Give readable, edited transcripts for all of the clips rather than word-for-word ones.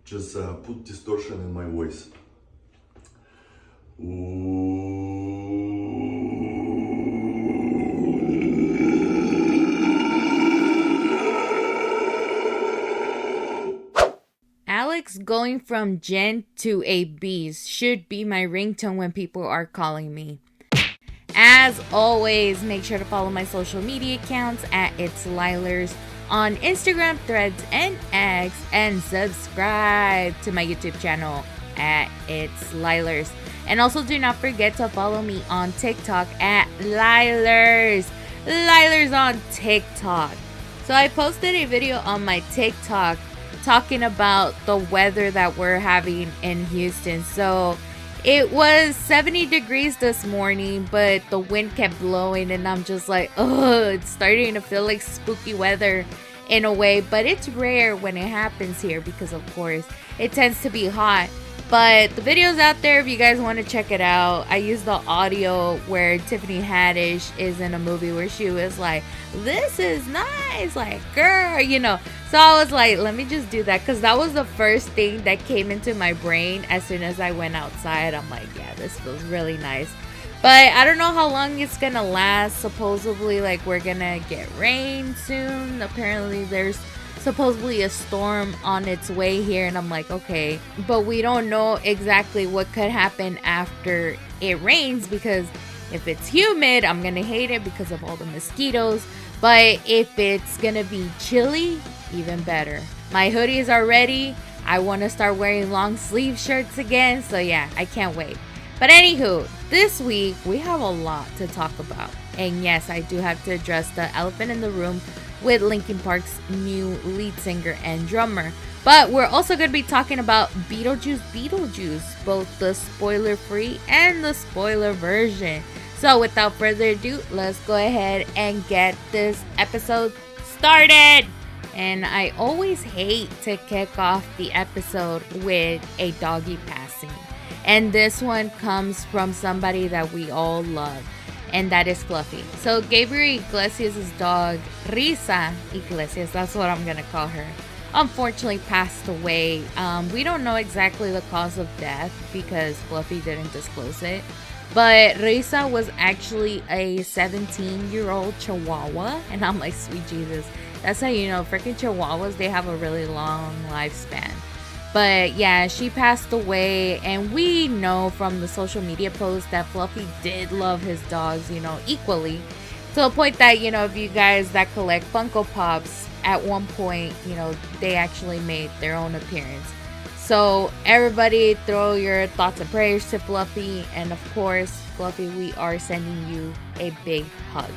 just put distortion in my voice. Alex going from Jen to a beast should be my ringtone when people are calling me. As always, make sure to follow my social media accounts at It's Lielers on Instagram, Threads, and X, and subscribe to my YouTube channel at It's Lielers. And also do not forget to follow me on TikTok at Lielers. Lielers on TikTok. So I posted a video on my TikTok talking about the weather that we're having in Houston. So it was 70 degrees this morning, but the wind kept blowing and I'm just like, oh, it's starting to feel like spooky weather in a way. But it's rare when it happens here because, of course, it tends to be hot. But the video's out there if you guys want to check it out. I used the audio where Tiffany Haddish is in a movie where she was like, this is nice, like, girl, you know. So I was like, let me just do that, because that was the first thing that came into my brain as soon as I went outside. I'm like, yeah, this feels really nice. But I don't know how long it's gonna last. Supposedly, like, we're gonna get rain soon. Apparently there's supposedly a storm on its way here, and I'm like, okay, but we don't know exactly what could happen after it rains, because if it's humid, I'm gonna hate it because of all the mosquitoes. But if it's gonna be chilly, even better. My hoodies are ready. I want to start wearing long sleeve shirts again, so yeah, I can't wait. But anywho, this week we have a lot to talk about, and yes, I do have to address the elephant in the room with Linkin Park's new lead singer and drummer. But we're also going to be talking about Beetlejuice, both the spoiler-free and the spoiler version. So without further ado, let's go ahead and get this episode started. And I always hate to kick off the episode with a doggy passing. And this one comes from somebody that we all love, and that is Fluffy. So Gabriel Iglesias' dog, Risa Iglesias, that's what I'm going to call her, unfortunately passed away. We don't know exactly the cause of death because Fluffy didn't disclose it. But Risa was actually a 17-year-old Chihuahua. And I'm like, sweet Jesus. That's how you know, freaking Chihuahuas, they have a really long lifespan. But yeah, she passed away, and we know from the social media posts that Fluffy did love his dogs, you know, equally. To a point that, you know, if you guys that collect Funko Pops, at one point, you know, they actually made their own appearance. So everybody throw your thoughts and prayers to Fluffy. And of course, Fluffy, we are sending you a big hug.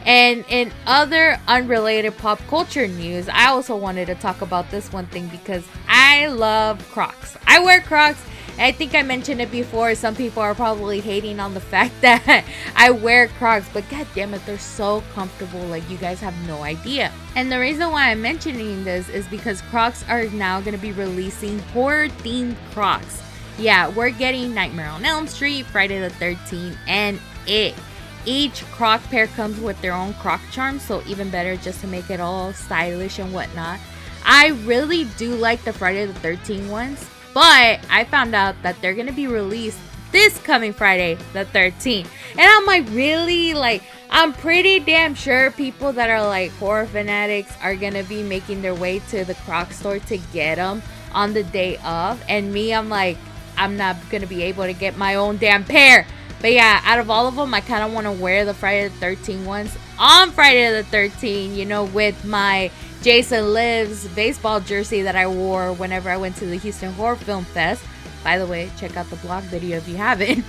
And in other unrelated pop culture news, I also wanted to talk about this one thing because I love Crocs. I wear Crocs. I think I mentioned it before. Some people are probably hating on the fact that I wear Crocs, but god damn it, they're so comfortable. Like, you guys have no idea. And the reason why I'm mentioning this is because Crocs are now going to be releasing horror-themed Crocs. Yeah, we're getting Nightmare on Elm Street, Friday the 13th, and it. Each Croc pair comes with their own Croc charm, so even better just to make it all stylish and whatnot. I really do like the Friday the 13th ones, but I found out that they're going to be released this coming Friday the 13th. And I'm like, really? Like, I'm pretty damn sure people that are like horror fanatics are going to be making their way to the Croc store to get them on the day of. And me, I'm like, I'm not going to be able to get my own damn pair. But yeah, out of all of them, I kind of want to wear the Friday the 13th ones on Friday the 13th, you know, with my Jason Lives baseball jersey that I wore whenever I went to the Houston Horror Film Fest. By the way, check out the blog video if you haven't.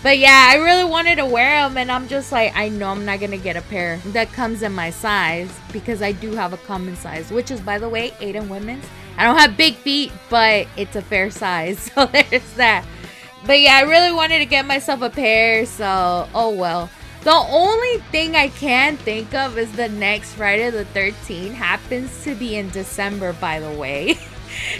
But yeah, I really wanted to wear them, and I'm just like, I know I'm not going to get a pair that comes in my size because I do have a common size, which is, by the way, 8 in women's. I don't have big feet, but it's a fair size, so there's that. But yeah, I really wanted to get myself a pair, so oh well. The only thing I can think of is the next Friday the 13th happens to be in December, by the way.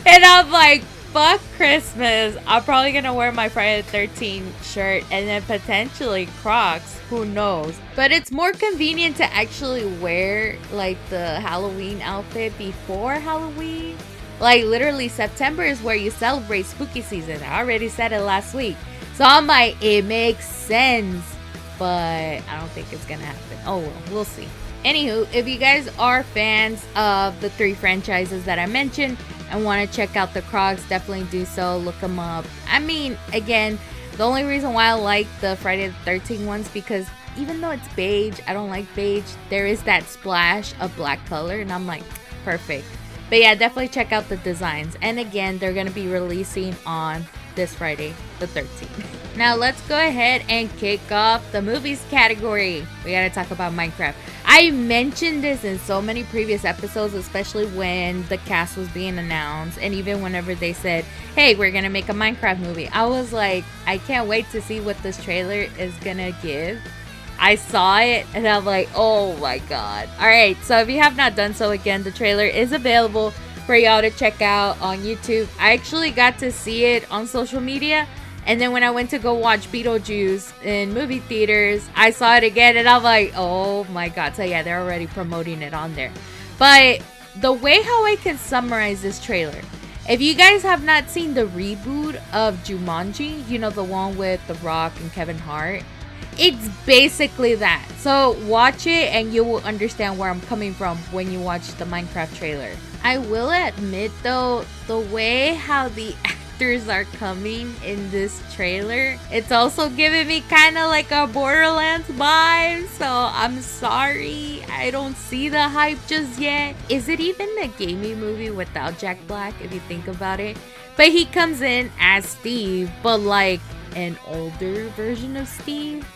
And I'm like, fuck Christmas. I'm probably going to wear my Friday the 13th shirt and then potentially Crocs. Who knows? But it's more convenient to actually wear like the Halloween outfit before Halloween. Like literally September is where you celebrate spooky season. I already said it last week. So I'm like, it makes sense, but I don't think it's gonna happen. Oh well, we'll see. Anywho, if you guys are fans of the 3 franchises that I mentioned and want to check out the Crocs, definitely do so. Look them up. I mean, again, the only reason why I like the Friday the 13th ones, because even though it's beige, I don't like beige, there is that splash of black color, and I'm like, perfect. But yeah, definitely check out the designs. And again, they're going to be releasing on this Friday the 13th. Now let's go ahead and kick off the movies category. We got to talk about Minecraft. I mentioned this in so many previous episodes, especially when the cast was being announced, and even whenever they said, hey, we're gonna make a Minecraft movie. I was like, I can't wait to see what this trailer is gonna give. I saw it and I'm like, oh my god. Alright, so if you have not done so, again, the trailer is available for y'all to check out on YouTube. I actually got to see it on social media, and then when I went to go watch Beetlejuice in movie theaters, I saw it again and I'm like, oh my god. So yeah, they're already promoting it on there. But the way how I can summarize this trailer, if you guys have not seen the reboot of Jumanji, you know, the one with The Rock and Kevin Hart, it's basically that. So watch it and you will understand where I'm coming from when you watch the Minecraft trailer. I will admit though, the way how the actors are coming in this trailer, it's also giving me kind of like a Borderlands vibe. So I'm sorry, I don't see the hype just yet. Is it even a gaming movie without Jack Black, if you think about it? But he comes in as Steve, but like an older version of Steve.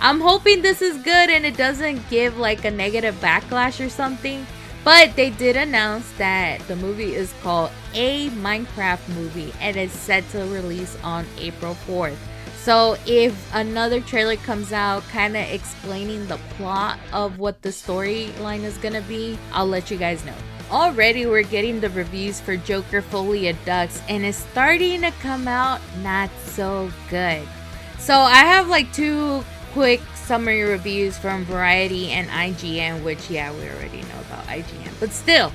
I'm hoping this is good and it doesn't give like a negative backlash or something. But they did announce that the movie is called A Minecraft Movie and is set to release on April 4th. So if another trailer comes out kind of explaining the plot of what the storyline is gonna be, I'll let you guys know. Already we're getting the reviews for Joker Folia Ducks and it's starting to come out not so good. So I have like 2 quick summary reviews from Variety and IGN, which yeah, we already know about IGN, but still.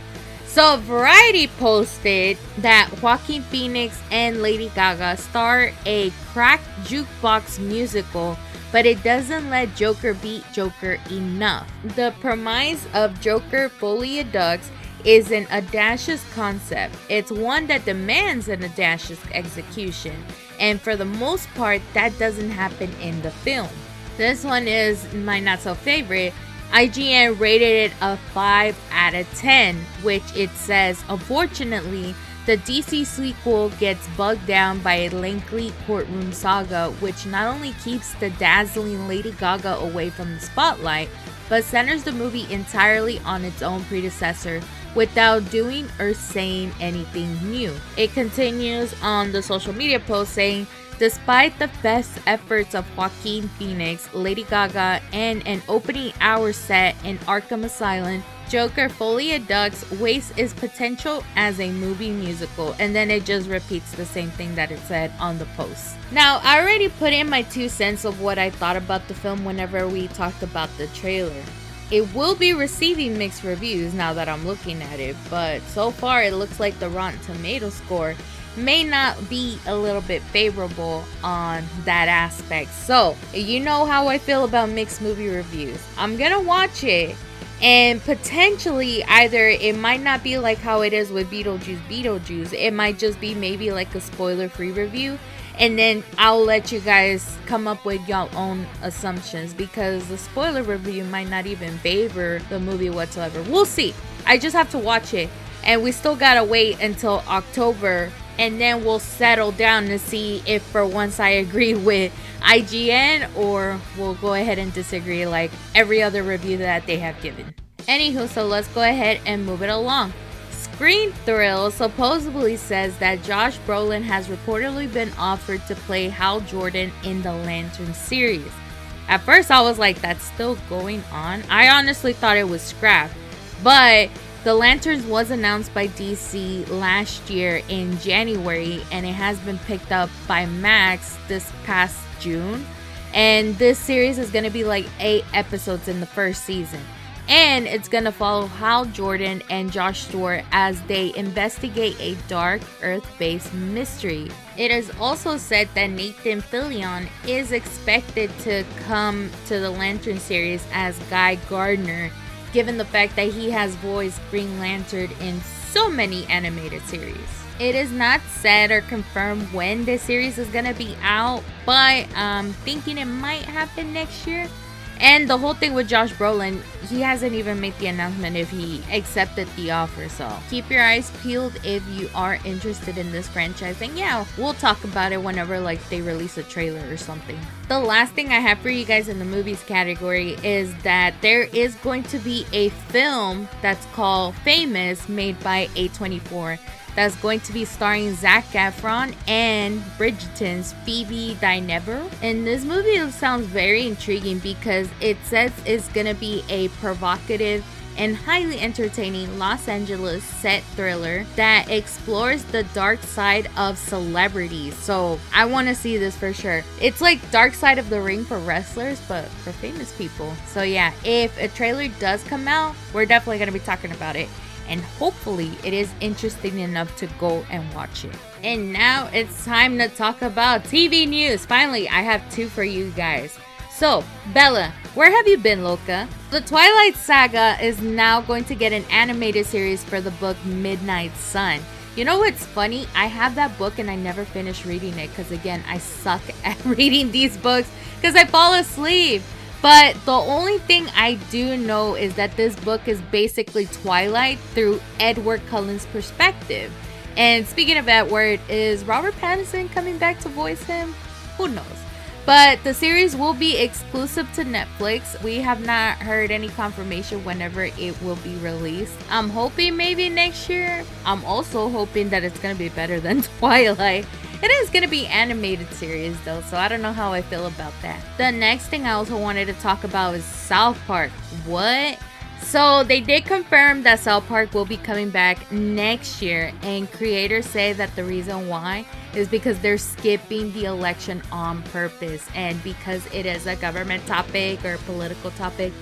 So Variety posted that Joaquin Phoenix and Lady Gaga star a crack jukebox musical, but it doesn't let Joker beat Joker enough. The premise of Joker Folia Ducks is an audacious concept. It's one that demands an audacious execution, and for the most part, that doesn't happen in the film. This one is my not so favorite. IGN rated it a 5 out of 10, which it says, unfortunately, the DC sequel gets bogged down by a lengthy courtroom saga, which not only keeps the dazzling Lady Gaga away from the spotlight, but centers the movie entirely on its own predecessor without doing or saying anything new. It continues on the social media post saying, despite the best efforts of Joaquin Phoenix, Lady Gaga, and an opening hour set in Arkham Asylum, Joker Folia Ducks wastes its potential as a movie musical. And then it just repeats the same thing that it said on the post. Now, I already put in my 2 cents of what I thought about the film whenever we talked about the trailer. It will be receiving mixed reviews now that I'm looking at it, but so far it looks like the Rotten Tomatoes score may not be a little bit favorable on that aspect. So, you know how I feel about mixed movie reviews. I'm gonna watch it, and potentially either it might not be like how it is with Beetlejuice. It might just be maybe like a spoiler-free review, and then I'll let you guys come up with your own assumptions, because the spoiler review might not even favor the movie whatsoever. We'll see. I just have to watch it, and we still gotta wait until October, and then we'll settle down to see if for once I agree with IGN or we'll go ahead and disagree like every other review that they have given. Anywho, so let's go ahead and move it along. Screen Thrill supposedly says that Josh Brolin has reportedly been offered to play Hal Jordan in the Lantern series. At first I was like, that's still going on? I honestly thought it was scrapped, but The Lanterns was announced by DC last year in January, and it has been picked up by Max this past June. And this series is going to be like 8 episodes in the first season. And it's gonna follow Hal Jordan and Josh Stewart as they investigate a dark Earth-based mystery. It is also said that Nathan Fillion is expected to come to the Lantern series as Guy Gardner, given the fact that he has voiced Green Lantern in so many animated series. It is not said or confirmed when the series is gonna be out, but I'm thinking it might happen next year. And the whole thing with Josh Brolin, he hasn't even made the announcement if he accepted the offer. So keep your eyes peeled if you are interested in this franchise. And yeah, we'll talk about it whenever like they release a trailer or something. The last thing I have for you guys in the movies category is that there is going to be a film that's called Famous, made by A24. That's going to be starring Zac Efron and Bridgerton's Phoebe Dynevor. And this movie sounds very intriguing because it says it's going to be a provocative and highly entertaining Los Angeles set thriller that explores the dark side of celebrities. So I want to see this for sure. It's like Dark Side of the Ring for wrestlers, but for famous people. So yeah, if a trailer does come out, we're definitely going to be talking about it. And hopefully it is interesting enough to go and watch it. And now it's time to talk about TV news. Finally, I have two for you guys. So, Bella, where have you been, loca? The Twilight Saga is now going to get an animated series for the book Midnight Sun. You know what's funny? I have that book and I never finished reading it because, again, I suck at reading these books because I fall asleep. But the only thing I do know is that this book is basically Twilight through Edward Cullen's perspective. And speaking of Edward, is Robert Pattinson coming back to voice him? Who knows? But the series will be exclusive to Netflix. We have not heard any confirmation whenever it will be released. I'm hoping maybe next year. I'm also hoping that it's going to be better than Twilight. It is going to be animated series though, so I don't know how I feel about that. The next thing I also wanted to talk about is South Park. What? So they did confirm that South Park will be coming back next year, and creators say that the reason why is because they're skipping the election on purpose, and because it is a government topic or political topic,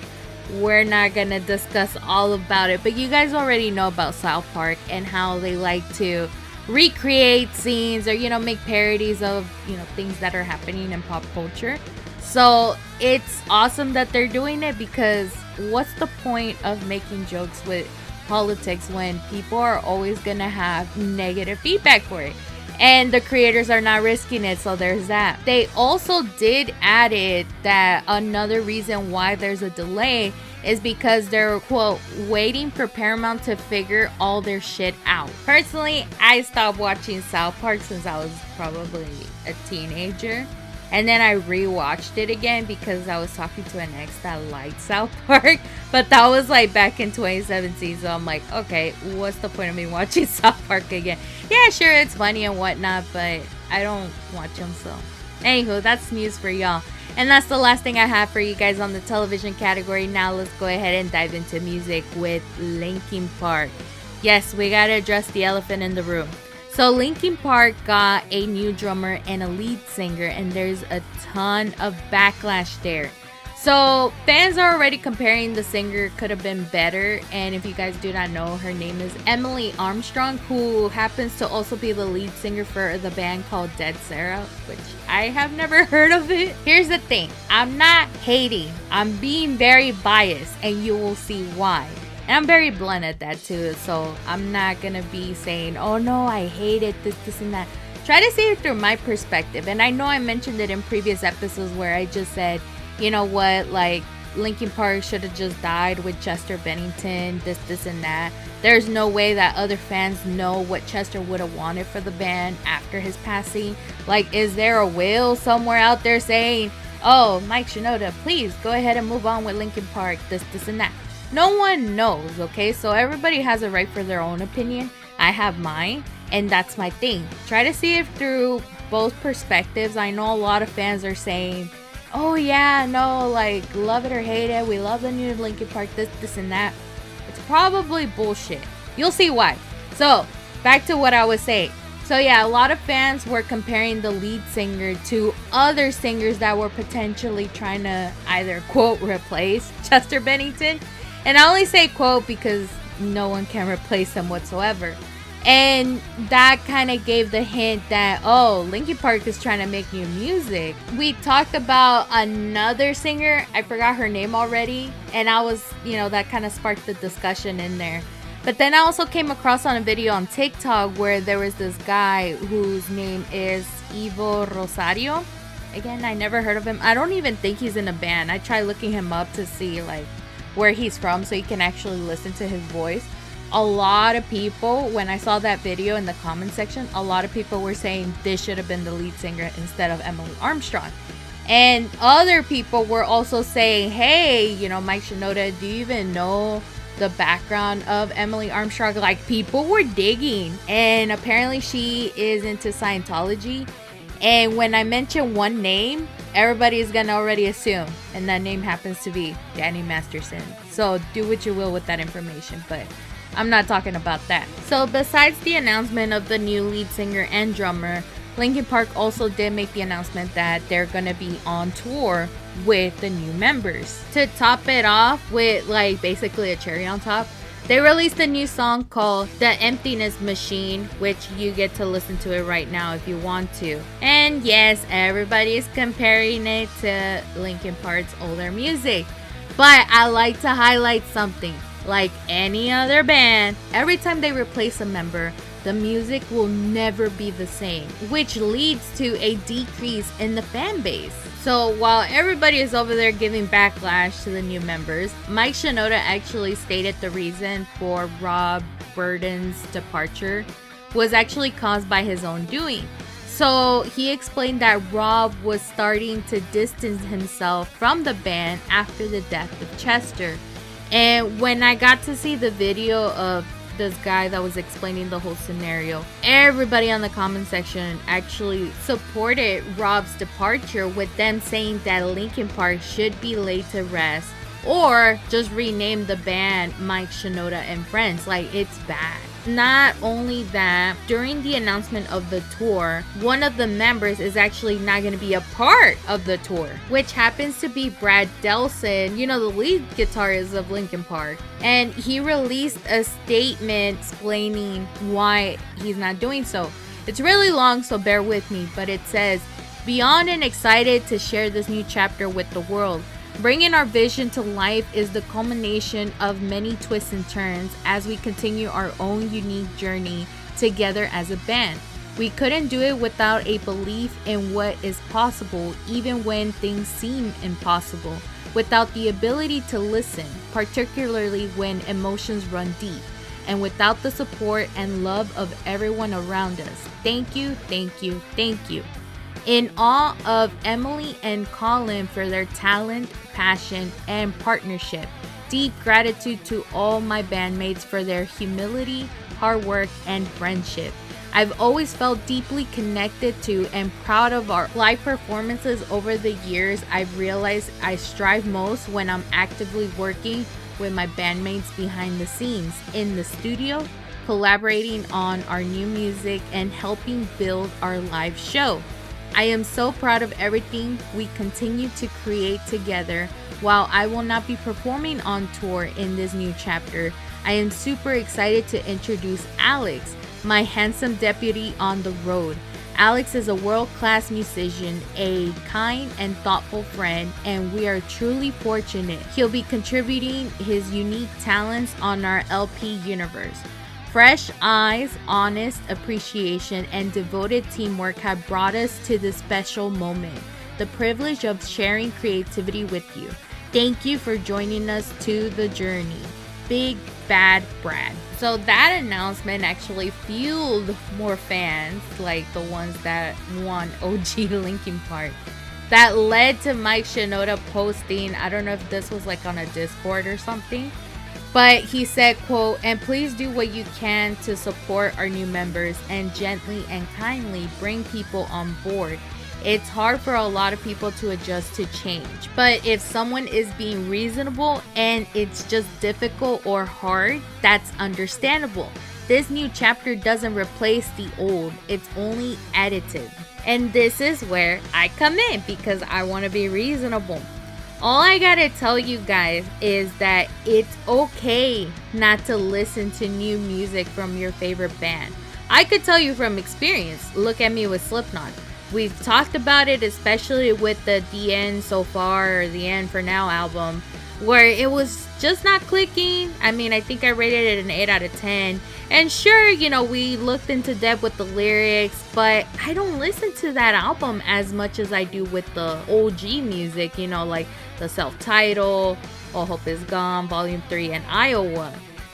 we're not gonna discuss all about it. But you guys already know about South Park and how they like to recreate scenes or, you know, make parodies of, you know, things that are happening in pop culture. So it's awesome that they're doing it, because what's the point of making jokes with politics when people are always gonna have negative feedback for it? And the creators are not risking it, so there's that. They also did add it that another reason why there's a delay is because they're, quote, waiting for Paramount to figure all their shit out. Personally, I stopped watching South Park since I was probably a teenager. And then I rewatched it again because I was talking to an ex that liked South Park. But that was like back in 2017. So I'm like, okay, what's the point of me watching South Park again? Yeah, sure, it's funny and whatnot, but I don't watch them. So anywho, that's news for y'all. And that's the last thing I have for you guys on the television category. Now let's go ahead and dive into music with Linkin Park. Yes, we gotta address the elephant in the room. So Linkin Park got a new drummer and a lead singer, and there's a ton of backlash there. So fans are already comparing the singer could have been better. And if you guys do not know, her name is Emily Armstrong, who happens to also be the lead singer for the band called Dead Sarah, which I have never heard of it. Here's the thing, I'm not hating, I'm being very biased, and you will see why. And I'm very blunt at that too, so I'm not gonna be saying, oh no, I hate it, this and that. Try to see it through my perspective. And I know I mentioned it in previous episodes where I just said, you know what, like Linkin Park should have just died with Chester Bennington, this and that. There's no way that other fans know what Chester would have wanted for the band after his passing. Like, is there a will somewhere out there saying, oh, Mike Shinoda, please go ahead and move on with Linkin Park, this and that? No one knows, okay? So everybody has a right for their own opinion. I have mine, and that's my thing. Try to see it through both perspectives. I know a lot of fans are saying, oh yeah, no, like, love it or hate it, we love the new Linkin Park, this and that. It's probably bullshit. You'll see why. So, back to what I was saying. So yeah, a lot of fans were comparing the lead singer to other singers that were potentially trying to either, quote, replace Chester Bennington. And I only say quote because no one can replace him whatsoever. And that kind of gave the hint that, oh, Linkin Park is trying to make new music. We talked about another singer. I forgot her name already. And I was, that kind of sparked the discussion in there. But then I also came across on a video on TikTok where there was this guy whose name is Ivo Rosario. Again, I never heard of him. I don't even think he's in a band. I tried looking him up to see where he's from so you can actually listen to his voice. A lot of people, when I saw that video in the comment section, a lot of people were saying this should have been the lead singer instead of Emily Armstrong. And other people were also saying, hey, Mike Shinoda, do you even know the background of Emily Armstrong? People were digging. And apparently she is into Scientology. And when I mention one name, everybody is going to already assume. And that name happens to be Danny Masterson. So do what you will with that information. But I'm not talking about that. So besides the announcement of the new lead singer and drummer, Linkin Park also did make the announcement that they're going to be on tour with the new members. To top it off with basically a cherry on top, they released a new song called The Emptiness Machine, which you get to listen to it right now if you want to. And yes, everybody is comparing it to Linkin Park's older music. But I like to highlight something. Like any other band, every time they replace a member, the music will never be the same, which leads to a decrease in the fan base. So while everybody is over there giving backlash to the new members, Mike Shinoda actually stated the reason for Rob Burden's departure was actually caused by his own doing. So he explained that Rob was starting to distance himself from the band after the death of Chester. And when I got to see the video of this guy that was explaining the whole scenario, everybody on the comment section actually supported Rob's departure, with them saying that Linkin Park should be laid to rest or just rename the band Mike Shinoda and Friends. It's bad. Not only that, during the announcement of the tour, one of the members is actually not going to be a part of the tour, which happens to be Brad Delson, the lead guitarist of Linkin Park. And he released a statement explaining why he's not doing so. It's really long, so bear with me, but it says, "Beyond and excited to share this new chapter with the world. Bringing our vision to life is the culmination of many twists and turns as we continue our own unique journey together as a band. We couldn't do it without a belief in what is possible, even when things seem impossible, without the ability to listen, particularly when emotions run deep, and without the support and love of everyone around us. Thank you, thank you, thank you. In awe of Emily and Colin for their talent, passion, and partnership. Deep gratitude to all my bandmates for their humility, hard work, and friendship. I've always felt deeply connected to and proud of our live performances over the years. I've realized I strive most when I'm actively working with my bandmates behind the scenes, in the studio, collaborating on our new music, and helping build our live show. I am so proud of everything we continue to create together. While I will not be performing on tour in this new chapter, I am super excited to introduce Alex, my handsome deputy on the road. Alex is a world-class musician, a kind and thoughtful friend, and we are truly fortunate he'll be contributing his unique talents on our LP universe. Fresh eyes, honest appreciation, and devoted teamwork have brought us to this special moment. The privilege of sharing creativity with you. Thank you for joining us to the journey. Big Bad Brad. So that announcement actually fueled more fans, like the ones that want OG Linkin Park. That led to Mike Shinoda posting, I don't know if this was on a Discord or something, but he said, quote, "And please do what you can to support our new members and gently and kindly bring people on board. It's hard for a lot of people to adjust to change, but if someone is being reasonable and it's just difficult or hard, that's understandable. This new chapter doesn't replace the old, it's only additive." And this is where I come in because I want to be reasonable. All I gotta tell you guys is that it's okay not to listen to new music from your favorite band. I could tell you from experience. Look at me with Slipknot. We've talked about it, especially with the End So Far, or the End For Now album, where it was just not clicking. I mean, I think I rated it an 8 out of 10. And sure, you know, we looked into depth with the lyrics, but I don't listen to that album as much as I do with the OG music, you know, like the self-titled, All Hope Is Gone, Volume 3, and Iowa.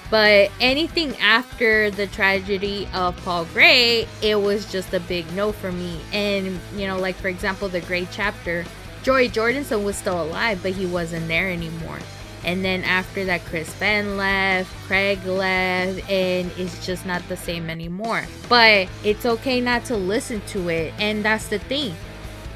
But anything after the tragedy of Paul Gray, it was just a big no for me. And, you know, like for example, the Gray chapter, Joey Jordison was still alive, but he wasn't there anymore. And then after that, Chris Ben left, Craig left, and it's just not the same anymore. But it's okay not to listen to it, and that's the thing.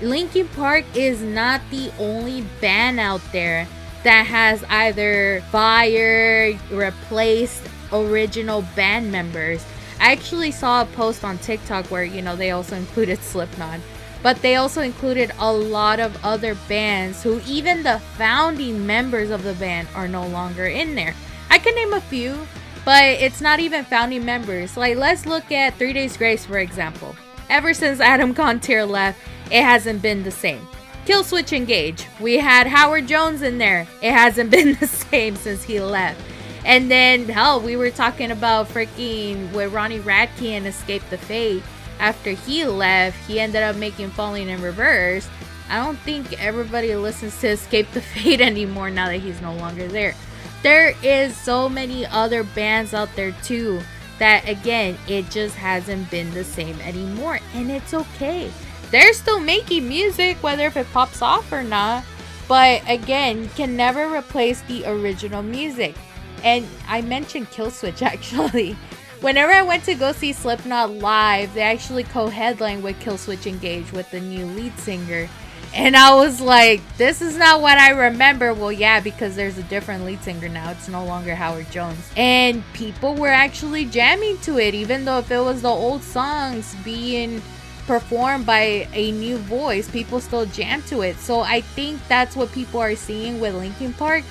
Linkin Park is not the only band out there that has either fired, replaced original band members. I actually saw a post on TikTok where, you know, they also included Slipknot. But they also included a lot of other bands who even the founding members of the band are no longer in there. I can name a few, but it's not even founding members. Like, let's look at 3 Days Grace, for example. Ever since Adam Gontier left, it hasn't been the same. Killswitch Engage. We had Howard Jones in there. It hasn't been the same since he left. And then, hell, we were talking about freaking with Ronnie Radke and Escape the Fate. After he left, he ended up making Falling in Reverse. I don't think everybody listens to Escape the Fate anymore now that he's no longer there. There is so many other bands out there too that, again, it just hasn't been the same anymore. And it's okay. They're still making music, whether if it pops off or not. But again, you can never replace the original music. And I mentioned Killswitch actually. Whenever I went to go see Slipknot live, they actually co-headlined with Killswitch Engage with the new lead singer. And I was like, this is not what I remember. Well, yeah, because there's a different lead singer now. It's no longer Howard Jones. And people were actually jamming to it, even though if it was the old songs being performed by a new voice, people still jam to it. So I think that's what people are seeing with Linkin Park.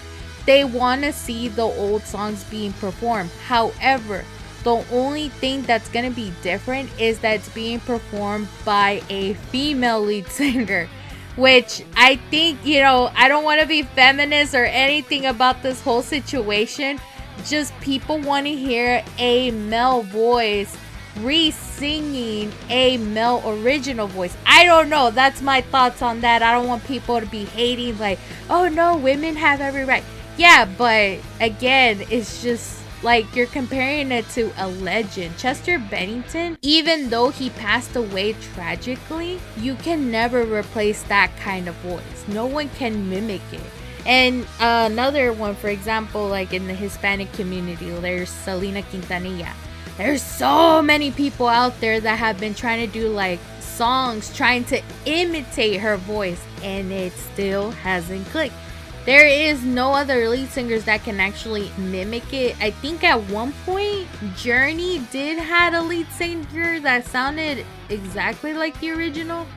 They want to see the old songs being performed. However, the only thing that's going to be different is that it's being performed by a female lead singer, which I think, you know, I don't want to be feminist or anything about this whole situation. Just people want to hear a male voice re-singing a male original voice. I don't know. That's my thoughts on that. I don't want people to be hating like, oh no, women have every right. Yeah, but again, it's just like you're comparing it to a legend. Chester Bennington, even though he passed away tragically, you can never replace that kind of voice. No one can mimic it. And another one, for example, like in the Hispanic community, there's Selena Quintanilla. There's so many people out there that have been trying to do like songs trying to imitate her voice, and it still hasn't clicked. There is no other lead singers that can actually mimic it. I think at one point, Journey did had a lead singer that sounded exactly like the original,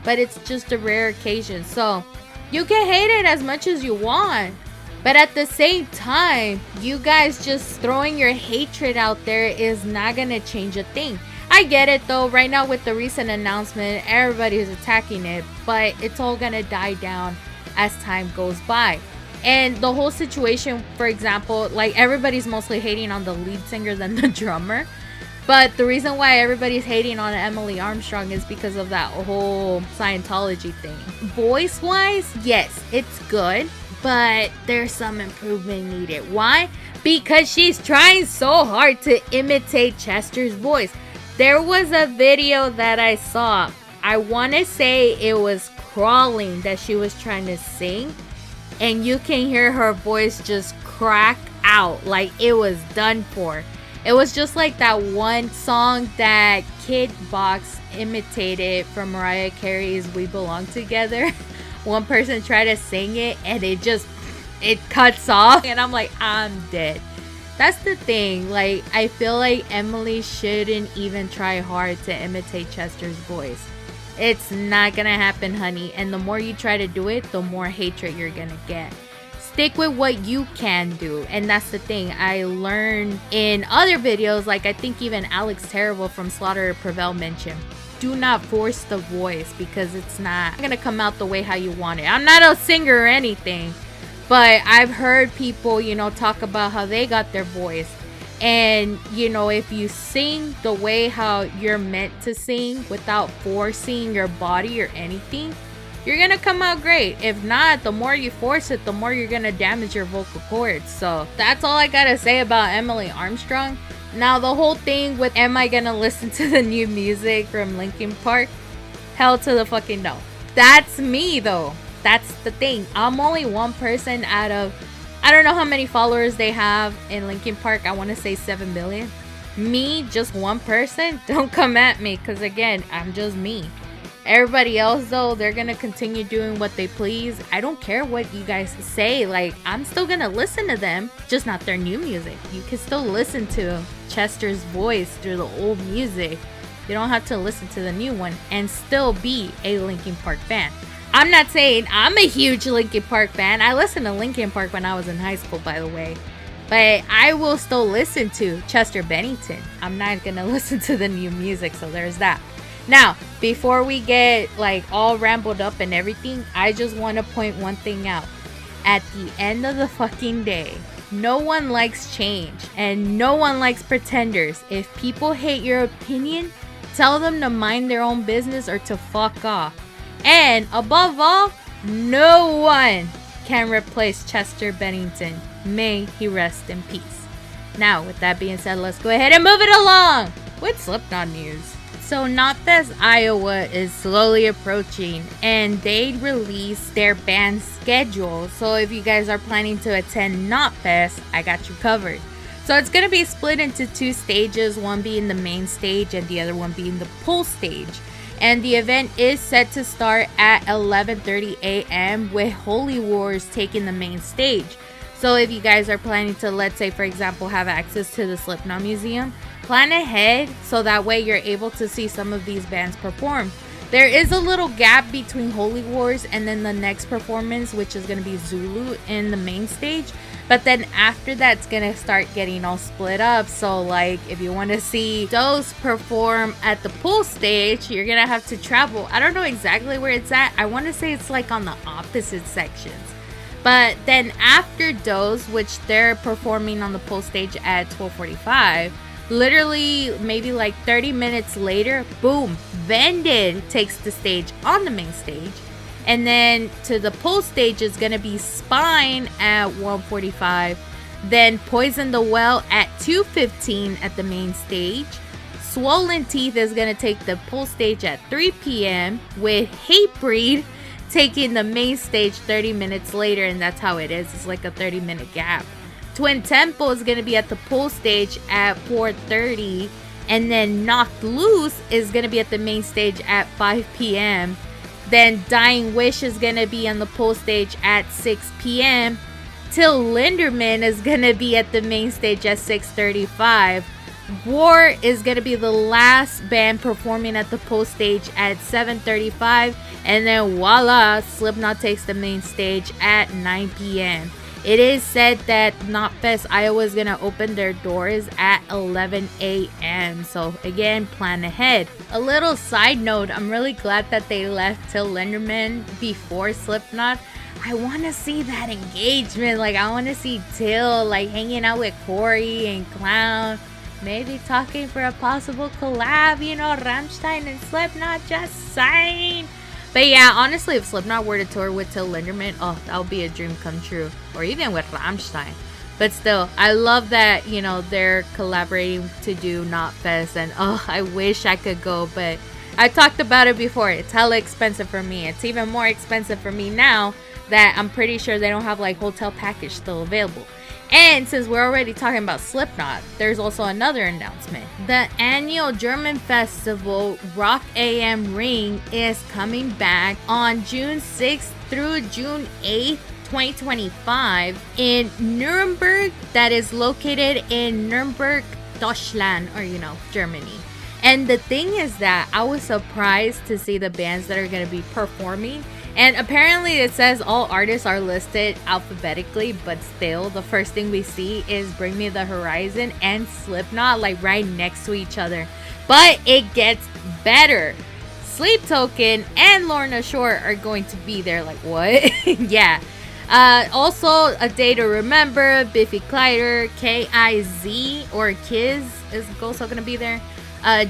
but it's just a rare occasion. So you can hate it as much as you want, but at the same time, you guys just throwing your hatred out there is not gonna change a thing. I get it though, right now with the recent announcement, everybody is attacking it, but it's all gonna die down as time goes by. And the whole situation, for example, like everybody's mostly hating on the lead singer than the drummer, but the reason why everybody's hating on Emily Armstrong is because of that whole Scientology thing. Voice wise, yes, it's good, but there's some improvement needed. Why? Because she's trying so hard to imitate Chester's voice. There was a video that I saw, I want to say it was Crawling, that she was trying to sing, and you can hear her voice just crack out like it was done for. It was just like that one song that Kid Box imitated from Mariah Carey's We Belong Together. One person tried to sing it and it cuts off, and I'm like, I'm dead. That's the thing, like I feel like Emily shouldn't even try hard to imitate Chester's voice. It's not gonna happen, honey. And the more you try to do it, the more hatred you're gonna get. Stick with what you can do. And that's the thing I learned in other videos. Like I think even Alex Terrible from Slaughter Prevail mentioned, do not force the voice because it's not gonna come out the way how you want it. I'm not a singer or anything, but I've heard people, talk about how they got their voice. And, if you sing the way how you're meant to sing without forcing your body or anything, you're gonna come out great. If not, the more you force it, the more you're gonna damage your vocal cords. So that's all I gotta say about Emily Armstrong. Now, the whole thing with am I gonna listen to the new music from Linkin Park? Hell to the fucking no. That's me though. That's the thing. I'm only one person out of, I don't know how many followers they have in Linkin Park. I want to say 7 million. Me, just one person? Don't come at me, because again, I'm just me. Everybody else though, they're gonna continue doing what they please. I don't care what you guys say. Like, I'm still gonna listen to them, just not their new music. You can still listen to Chester's voice through the old music. You don't have to listen to the new one and still be a Linkin Park fan. I'm not saying I'm a huge Linkin Park fan. I listened to Linkin Park when I was in high school, by the way. But I will still listen to Chester Bennington. I'm not gonna listen to the new music, so there's that. Now, before we get all rambled up and everything, I just want to point one thing out. At the end of the fucking day, no one likes change and no one likes pretenders. If people hate your opinion, tell them to mind their own business or to fuck off. And above all, no one can replace Chester Bennington. May he rest in peace. Now, with that being said, let's go ahead and move it along with Slipknot news. So Knotfest Iowa is slowly approaching and they released their band schedule. So if you guys are planning to attend Knotfest, I got you covered. So it's going to be split into 2 stages, one being the main stage and the other one being the pool stage. And the event is set to start at 11:30 a.m. with Holy Wars taking the main stage. So if you guys are planning to, let's say for example, have access to the Slipknot Museum, plan ahead so that way you're able to see some of these bands perform. There is a little gap between Holy Wars and then the next performance, which is going to be Zulu in the main stage. But then after that, it's going to start getting all split up. So if you want to see those perform at the pool stage, you're going to have to travel. I don't know exactly where it's at. I want to say it's on the opposite sections. But then after those, which they're performing on the pool stage at 12:45, literally maybe 30 minutes later, boom, Vended takes the stage on the main stage. And then to the pool stage is going to be Spine at 1:45. Then Poison the Well at 2:15 at the main stage. Swollen Teeth is going to take the pool stage at 3 p.m. with Hatebreed taking the main stage 30 minutes later. And that's how it is. It's a 30-minute gap. Twin Temple is going to be at the pool stage at 4:30. And then Knocked Loose is going to be at the main stage at 5 p.m. Then Dying Wish is going to be on the pool stage at 6 p.m. Till Linderman is going to be at the main stage at 6:35. War is going to be the last band performing at the pool stage at 7:35. And then voila, Slipknot takes the main stage at 9 p.m. It is said that Knotfest Iowa is going to open their doors at 11 a.m. So again, plan ahead. A little side note, I'm really glad that they left Till Linderman before Slipknot. I want to see that engagement. I want to see Till hanging out with Corey and Clown. Maybe talking for a possible collab, Rammstein and Slipknot, just saying. But yeah, honestly, if Slipknot were to tour with Till Linderman, oh, that would be a dream come true. Or even with Rammstein. But still, I love that, they're collaborating to do Knotfest. And I wish I could go. But I talked about it before. It's hella expensive for me. It's even more expensive for me now that I'm pretty sure they don't have hotel package still available. And since we're already talking about Slipknot, there's also another announcement. The annual German festival Rock AM Ring is coming back on June 6th through June 8th, 2025 in Nuremberg, that is located in Nuremberg, Deutschland, or Germany. And the thing is that I was surprised to see the bands that are going to be performing. And apparently it says all artists are listed alphabetically, but still the first thing we see is Bring Me the Horizon and Slipknot like right next to each other. But it gets better. Sleep Token and Lorna Shore are going to be there. Like, what? Yeah. Also, A Day to Remember, Biffy Clyro, K.I.Z. or Kiz is also going to be there.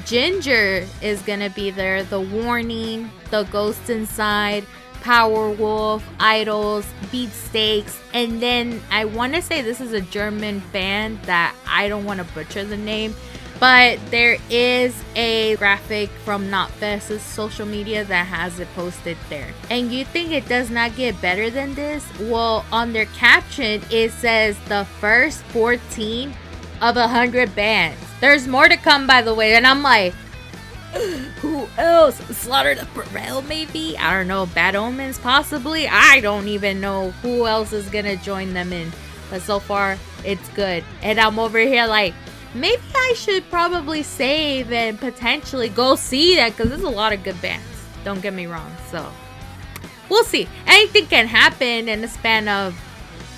Ginger is going to be there. The Warning, The Ghost Inside, Powerwolf, Idols, Beatsteaks, and then I want to say this is a German band that I don't want to butcher the name, but there is a graphic from Knotfest's social media that has it posted there. And you think it does not get better than this? Well, on their caption, it says the first 14 of 100 bands. There's more to come, by the way, and I'm like, who else? Slaughter the Prevail, maybe? I don't know. Bad Omens, possibly? I don't even know who else is gonna join them in. But so far, it's good. And I'm over here like, maybe I should probably save and potentially go see that, because there's a lot of good bands. Don't get me wrong. So, we'll see. Anything can happen in the span of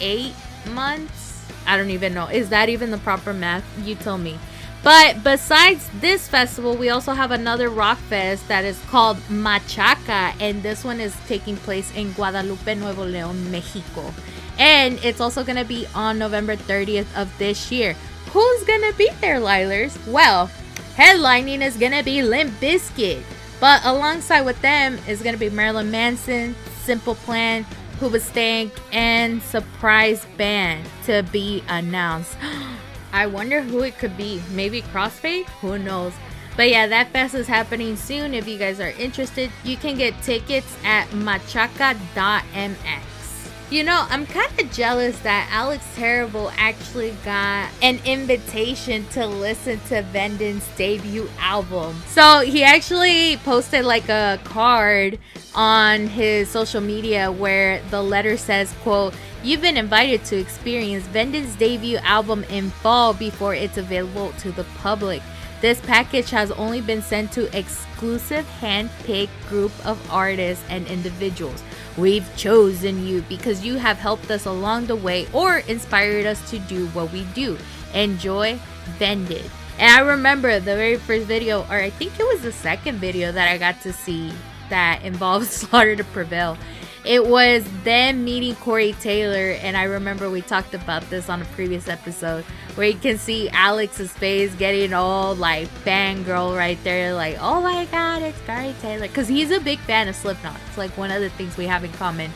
8 months. I don't even know. Is that even the proper math? You tell me. But besides this festival, we also have another rock fest that is called Machaca, and this one is taking place in Guadalupe, Nuevo León, Mexico. And it's also going to be on November 30th of this year. Who's going to be there, Lielers? Well, headlining is going to be Limp Bizkit, but alongside with them is going to be Marilyn Manson, Simple Plan, Hoobastank, and surprise band to be announced. I wonder who it could be. Maybe Crossfade? Who knows? But yeah, that fest is happening soon. If you guys are interested, you can get tickets at machaca.mx. You know, I'm kind of jealous that Alex Terrible actually got an invitation to listen to Venden's debut album. So he actually posted like a card on his social media where the letter says, quote, "You've been invited to experience Venden's debut album in fall before it's available to the public. This package has only been sent to exclusive hand-picked group of artists and individuals. We've chosen you because you have helped us along the way or inspired us to do what we do. Enjoy, Vended." And I remember the very first video, or I think it was the second video that I got to see that involved Slaughter to Prevail. It was them meeting Corey Taylor, and I remember we talked about this on a previous episode, where you can see Alex's face getting all like fangirl right there, like, oh my god, it's Corey Taylor, because he's a big fan of Slipknot. It's like one of the things we have in common.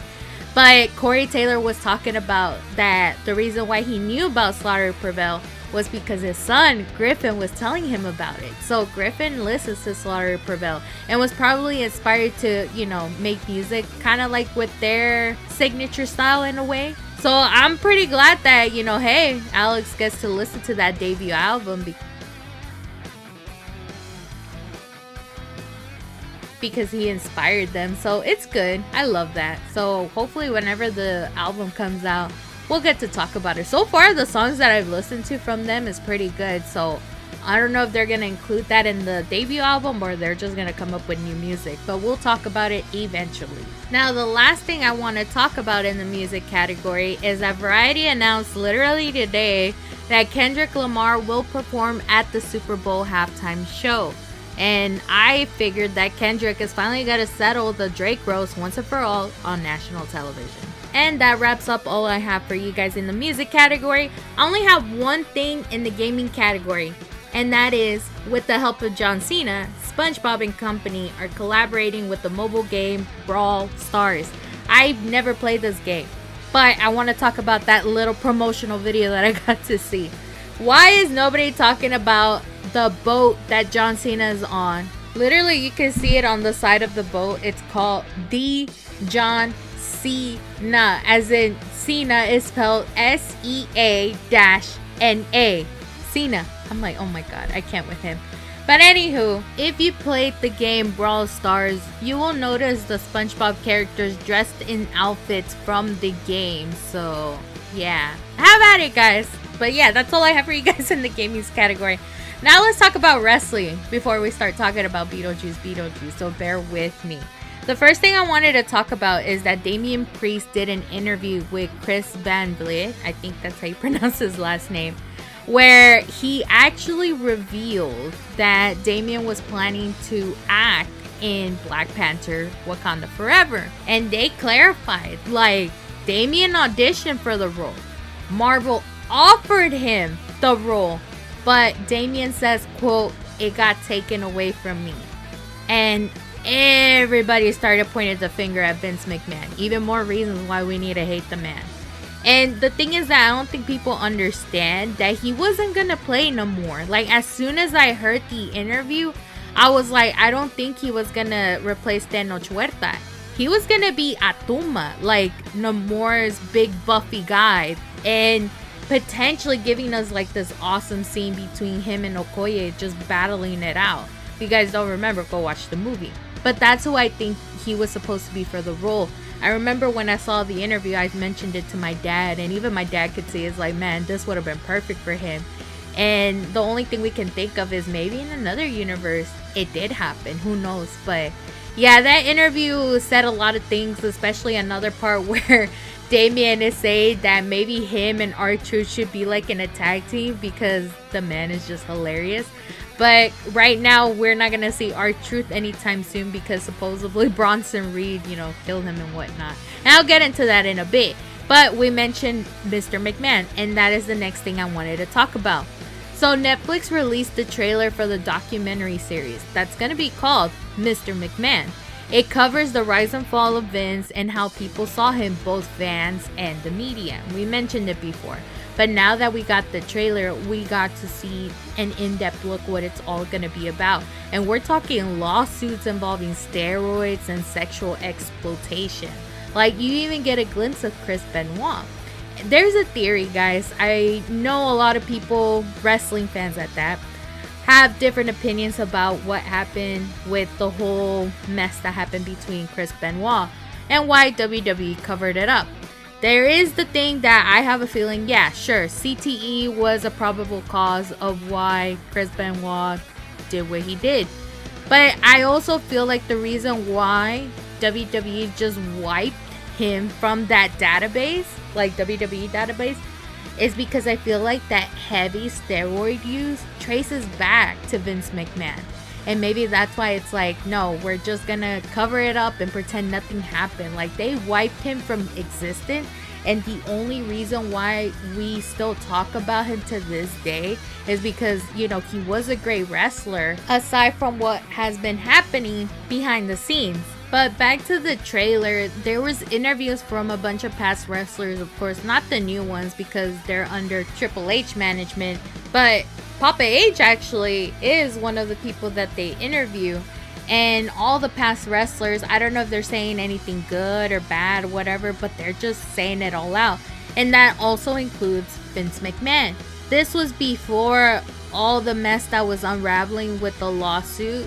But Corey Taylor was talking about that the reason why he knew about Slaughter to Prevail was because his son Griffin was telling him about it. So Griffin listens to Slaughter to Prevail and was probably inspired to, you know, make music kind of like with their signature style in a way. So I'm pretty glad that, you know, hey, Alex gets to listen to that debut album because he inspired them. So it's good. I love that. So hopefully whenever the album comes out, we'll get to talk about it. So far, the songs that I've listened to from them is pretty good. So I don't know if they're going to include that in the debut album or they're just going to come up with new music. But we'll talk about it eventually. Now, the last thing I want to talk about in the music category is that Variety announced literally today that Kendrick Lamar will perform at the Super Bowl halftime show. And I figured that Kendrick is finally going to settle the Drake roast once and for all on national television. And that wraps up all I have for you guys in the music category. I only have one thing in the gaming category, and that is, with the help of John Cena, SpongeBob and company are collaborating with the mobile game Brawl Stars. I've never played this game, but I want to talk about that little promotional video that I got to see. Why is nobody talking about the boat that John Cena is on? Literally, you can see it on the side of the boat. It's called the John Cena, as in Cena is spelled SEA-NA. Cena. I'm like, oh my god, I can't with him. But anywho, if you played the game Brawl Stars, you will notice the SpongeBob characters dressed in outfits from the game. So yeah, have at it, guys. But yeah, that's all I have for you guys in the gaming category. Now let's talk about wrestling before we start talking about Beetlejuice. So bear with me. The first thing I wanted to talk about is that Damian Priest did an interview with Chris Van Vliet, I think that's how you pronounce his last name, where he actually revealed that Damian was planning to act in Black Panther Wakanda Forever. And they clarified, like, Damian auditioned for the role. Marvel offered him the role, but Damian says, quote, "It got taken away from me." And everybody started pointing the finger at Vince McMahon. Even more reasons why we need to hate the man. And the thing is that I don't think people understand that he wasn't gonna play no more. Like, as soon as I heard the interview, I was like, I don't think he was gonna replace Tenoch Huerta. He was gonna be Atuma, like Namor's big buffy guy, and potentially giving us like this awesome scene between him and Okoye just battling it out. If you guys don't remember, go watch the movie. But that's who I think he was supposed to be for the role. I remember when I saw the interview, I mentioned it to my dad, and even my dad could see it's like, man, this would have been perfect for him. And the only thing we can think of is maybe in another universe it did happen. Who knows? But yeah, that interview said a lot of things, especially another part where Damian is saying that maybe him and R-Truth should be like in a tag team because the man is just hilarious. But right now, we're not going to see R-Truth anytime soon because supposedly Bronson Reed, killed him and whatnot. And I'll get into that in a bit. But we mentioned Mr. McMahon, and that is the next thing I wanted to talk about. So Netflix released the trailer for the documentary series that's going to be called Mr. McMahon. It covers the rise and fall of Vince and how people saw him, both fans and the media. We mentioned it before. But now that we got the trailer, we got to see an in-depth look what it's all going to be about. And we're talking lawsuits involving steroids and sexual exploitation. Like, you even get a glimpse of Chris Benoit. There's a theory, guys. I know a lot of people, wrestling fans at that, have different opinions about what happened with the whole mess that happened between Chris Benoit and why WWE covered it up. There is the thing that I have a feeling, yeah, sure, CTE was a probable cause of why Chris Benoit did what he did. But I also feel like the reason why WWE just wiped him from that database, like WWE database, is because I feel like that heavy steroid use traces back to Vince McMahon. And maybe that's why it's like, no, we're just gonna cover it up and pretend nothing happened. Like, they wiped him from existence. And the only reason why we still talk about him to this day is because, he was a great wrestler, aside from what has been happening behind the scenes. But back to the trailer, there was interviews from a bunch of past wrestlers, of course, not the new ones because they're under Triple H management, but Papa H actually is one of the people that they interview. And all the past wrestlers, I don't know if they're saying anything good or bad or whatever, but they're just saying it all out. And that also includes Vince McMahon. This was before all the mess that was unraveling with the lawsuit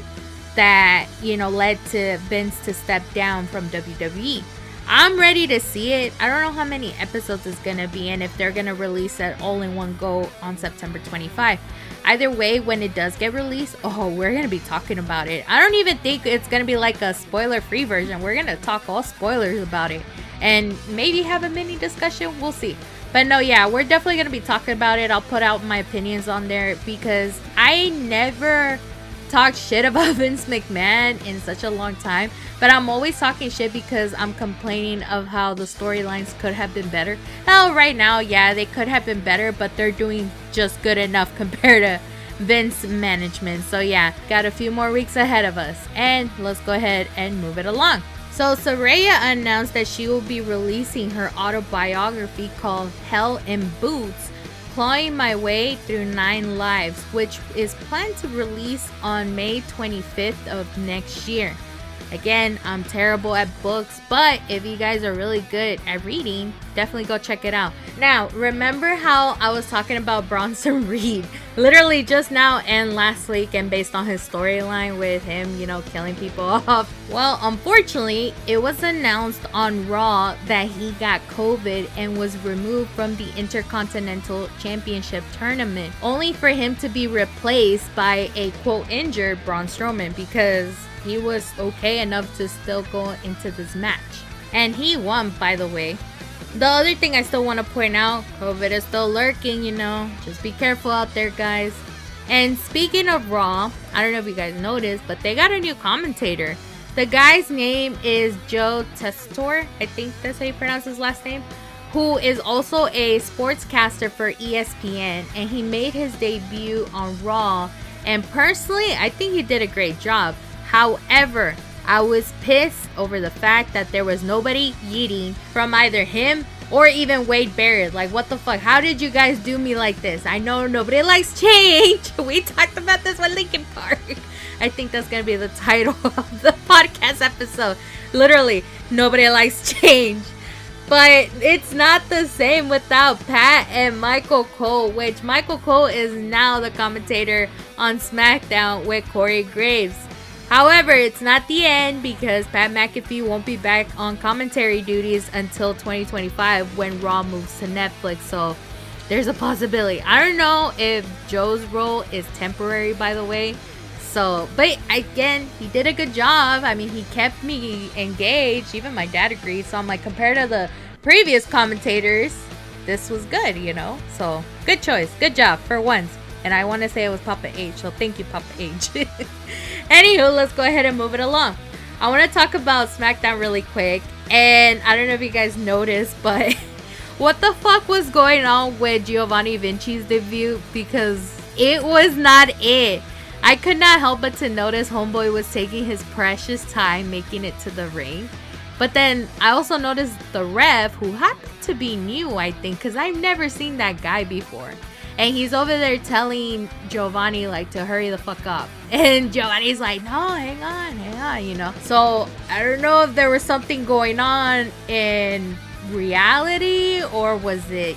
that, led to Vince to step down from WWE. I'm ready to see it. I don't know how many episodes it's going to be and if they're going to release it all in one go on September 25. Either way, when it does get released, we're going to be talking about it. I don't even think it's going to be like a spoiler-free version. We're going to talk all spoilers about it and maybe have a mini discussion. We'll see. But no, yeah, we're definitely going to be talking about it. I'll put out my opinions on there because I never talked shit about Vince McMahon in such a long time. But I'm always talking shit because I'm complaining of how the storylines could have been better. Hell, right now, yeah, they could have been better, but they're doing just good enough compared to Vince management. So yeah, got a few more weeks ahead of us. And let's go ahead and move it along. So Saraya announced that she will be releasing her autobiography called Hell in Boots, Clawing My Way Through 9 Lives, which is planned to release on May 25th of next year. Again, I'm terrible at books, but if you guys are really good at reading, definitely go check it out. Now, remember how I was talking about Bronson Reed literally just now and last week, and based on his storyline with him, killing people off? Well, unfortunately, it was announced on Raw that he got COVID and was removed from the Intercontinental Championship tournament, only for him to be replaced by a quote injured Braun Strowman, because he was okay enough to still go into this match. And he won, by the way. The other thing I still want to point out, COVID is still lurking, Just be careful out there, guys. And speaking of Raw, I don't know if you guys noticed, but they got a new commentator. The guy's name is Joe Tessitore. I think that's how you pronounce his last name. Who is also a sportscaster for ESPN. And he made his debut on Raw. And personally, I think he did a great job. However, I was pissed over the fact that there was nobody yeeting from either him or even Wade Barrett. Like, what the fuck? How did you guys do me like this? I know nobody likes change. We talked about this with Linkin Park. I think that's going to be the title of the podcast episode. Literally, nobody likes change. But it's not the same without Pat and Michael Cole, which Michael Cole is now the commentator on SmackDown with Corey Graves. However, it's not the end, because Pat McAfee won't be back on commentary duties until 2025 when Raw moves to Netflix. So there's a possibility. I don't know if Joe's role is temporary, by the way. So, but again, he did a good job. I mean, he kept me engaged. Even my dad agreed. So I'm like, compared to the previous commentators, this was good, So good choice. Good job for once. And I want to say it was Papa H. So thank you, Papa H. Anywho, let's go ahead and move it along. I want to talk about SmackDown really quick. And I don't know if you guys noticed, but what the fuck was going on with Giovanni Vinci's debut? Because it was not it. I could not help but to notice Homeboy was taking his precious time making it to the ring. But then I also noticed the ref, who happened to be new, I think, because I've never seen that guy before. And he's over there telling Giovanni, like, to hurry the fuck up. And Giovanni's like, no, hang on, So, I don't know if there was something going on in reality, or was it,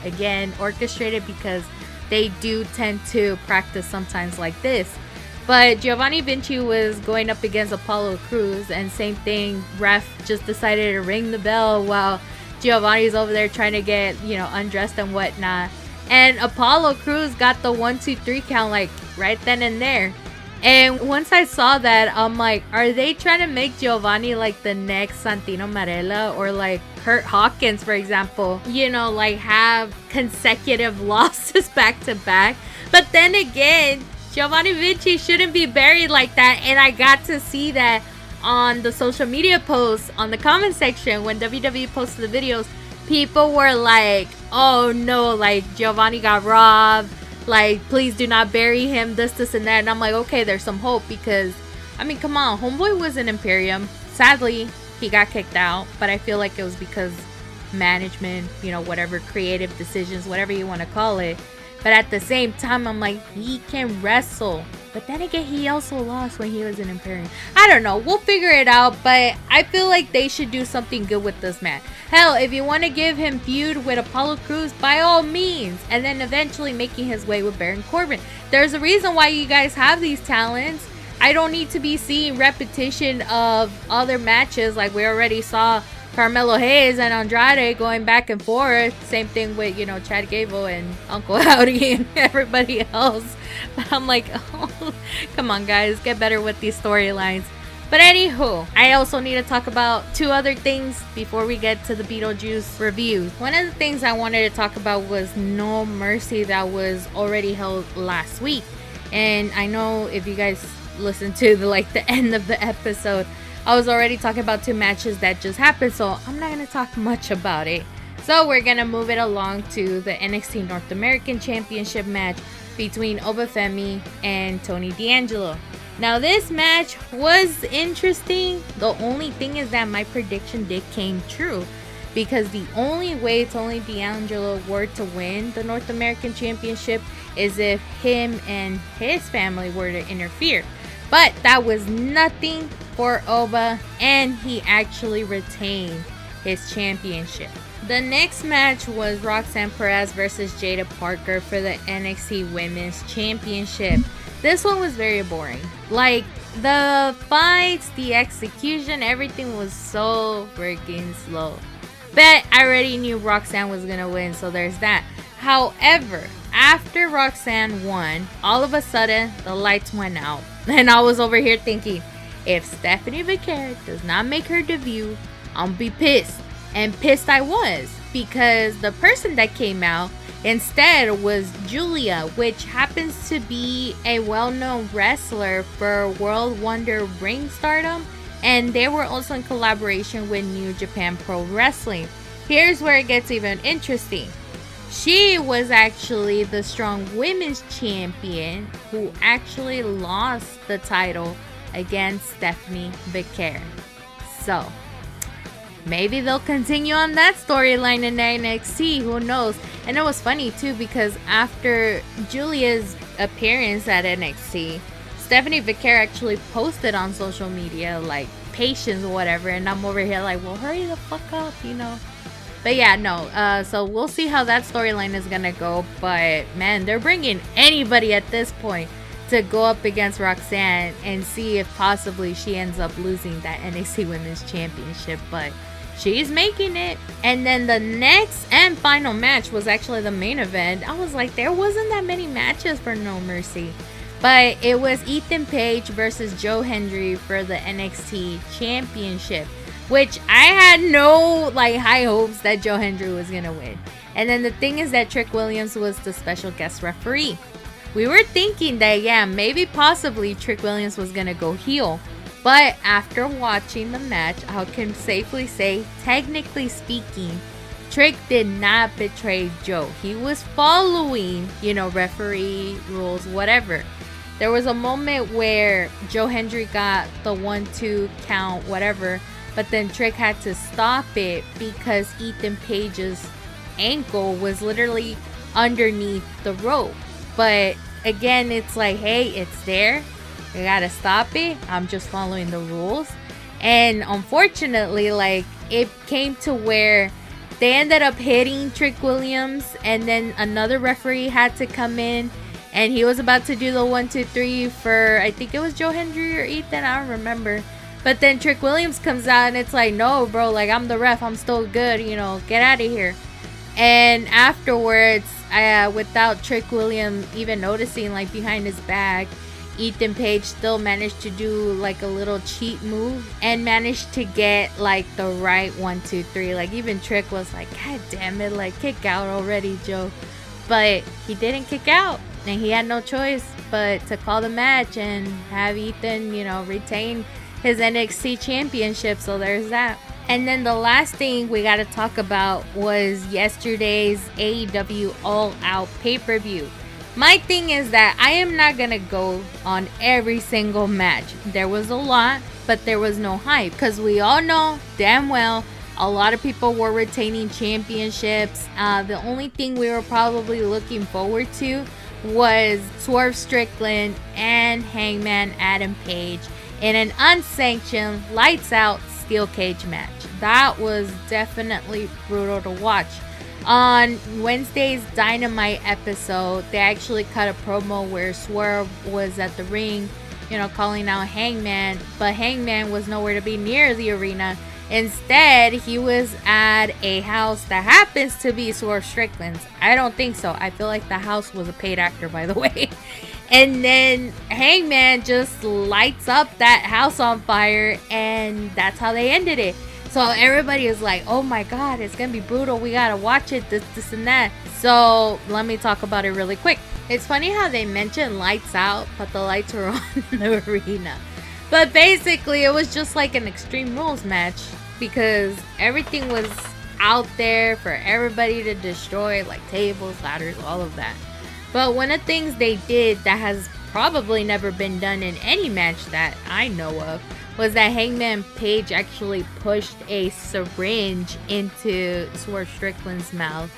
again, orchestrated, because they do tend to practice sometimes like this. But Giovanni Vinci was going up against Apollo Crews, and same thing, ref just decided to ring the bell while Giovanni's over there trying to get, undressed and whatnot. And Apollo Crews got the 1, 2, 3 count, like, right then and there. And once I saw that, I'm like, are they trying to make Giovanni like the next Santino Marella, or like Kurt Hawkins, for example? Like have consecutive losses back to back. But then again, Giovanni Vinci shouldn't be buried like that. And I got to see that on the social media posts, on the comment section, when WWE posted the videos. People were like, oh no, like Giovanni got robbed, like please do not bury him, this and that. And I'm like, okay, there's some hope, because I mean, come on, Homeboy was in Imperium. Sadly, he got kicked out, but I feel like it was because management, whatever, creative decisions, whatever you want to call it. But at the same time, I'm like, he can wrestle. But then again, he also lost when he was in Imperium. I don't know. We'll figure it out. But I feel like they should do something good with this man. Hell, if you want to give him feud with Apollo Crews, by all means. And then eventually making his way with Baron Corbin. There's a reason why you guys have these talents. I don't need to be seeing repetition of other matches. Like we already saw Carmelo Hayes and Andrade going back and forth. Same thing with, Chad Gable and Uncle Howdy and everybody else. But I'm like, oh, come on, guys. Get better with these storylines. But anywho, I also need to talk about 2 other things before we get to the Beetlejuice reviews. One of the things I wanted to talk about was No Mercy that was already held last week. And I know if you guys listened to the end of the episode, I was already talking about 2 matches that just happened, so I'm not going to talk much about it. So we're going to move it along to the NXT North American Championship match between Obafemi and Tony D'Angelo. Now this match was interesting. The only thing is that my prediction did came true, because the only way Tony D'Angelo were to win the North American Championship is if him and his family were to interfere. But that was nothing for Oba, and he actually retained his championship. The next match was Roxanne Perez versus Jada Parker for the NXT Women's Championship. This one was very boring. Like, the fights, the execution, everything was so freaking slow. But I already knew Roxanne was gonna win, so there's that. However, after Roxanne won, all of a sudden, the lights went out. And I was over here thinking, if Stephanie McMahon does not make her debut, I'm gonna be pissed. And pissed I was, because the person that came out instead was Julia, which happens to be a well-known wrestler for World Wonder Ring Stardom, and they were also in collaboration with New Japan Pro Wrestling. Here's where it gets even interesting. She was actually the Strong Women's Champion who actually lost the title against Stephanie McMahon. So, maybe they'll continue on that storyline in NXT, who knows? And it was funny too, because after Julia's appearance at NXT, Stephanie McMahon actually posted on social media like patience or whatever, and I'm over here like, well, hurry the fuck up, you know. But yeah, no, so we'll see how that storyline is gonna go. But man, they're bringing anybody at this point to go up against Roxanne and see if possibly she ends up losing that NXT Women's Championship. But she's making it. And then the next and final match was actually the main event. I was like, there wasn't that many matches for No Mercy. But it was Ethan Page versus Joe Hendry for the NXT Championship, which I had no like high hopes that Joe Hendry was gonna win. And then the thing is that Trick Williams was the special guest referee. We were thinking that, yeah, maybe possibly Trick Williams was gonna go heel. But after watching the match, I can safely say, technically speaking, Trick did not betray Joe. He was following, referee rules, whatever. There was a moment where Joe Hendry got the 1-2 count, whatever, but then Trick had to stop it because Ethan Page's ankle was literally underneath the rope. But again, it's like, hey, it's there. You gotta stop it. I'm just following the rules. And unfortunately, like, it came to where they ended up hitting Trick Williams, and then another referee had to come in, and he was about to do the 1-2-3 for, I think it was Joe Hendry or Ethan, I don't remember. But then Trick Williams comes out and it's like, no, bro, like, I'm the ref, I'm still good, get out of here. And afterwards, without Trick Williams even noticing, like, behind his back, Ethan Page still managed to do like a little cheat move and managed to get like the right 1-2-3. Like, even Trick was like, God damn it, like, kick out already, Joe. But he didn't kick out, and he had no choice but to call the match and have Ethan, retain his NXT championship. So there's that. And then the last thing we got to talk about was yesterday's AEW All Out pay-per-view. My thing is that I am not going to go on every single match. There was a lot, but there was no hype, because we all know damn well a lot of people were retaining championships. The only thing we were probably looking forward to was Swerve Strickland and Hangman Adam Page in an unsanctioned lights out steel cage match. That was definitely brutal to watch. On Wednesday's Dynamite episode, they actually cut a promo where Swerve was at the ring, calling out Hangman, but Hangman was nowhere to be near the arena. Instead, he was at a house that happens to be Swerve Strickland's. I don't think so. I feel like the house was a paid actor, by the way. And then Hangman just lights up that house on fire, and that's how they ended it. So everybody is like, oh my God, it's gonna be brutal. We gotta watch it, this and that. So let me talk about it really quick. It's funny how they mentioned lights out, but the lights were on in the arena. But basically, it was just like an Extreme Rules match, because everything was out there for everybody to destroy, like tables, ladders, all of that. But one of the things they did that has probably never been done in any match that I know of was that Hangman Page actually pushed a syringe into Swerve Strickland's mouth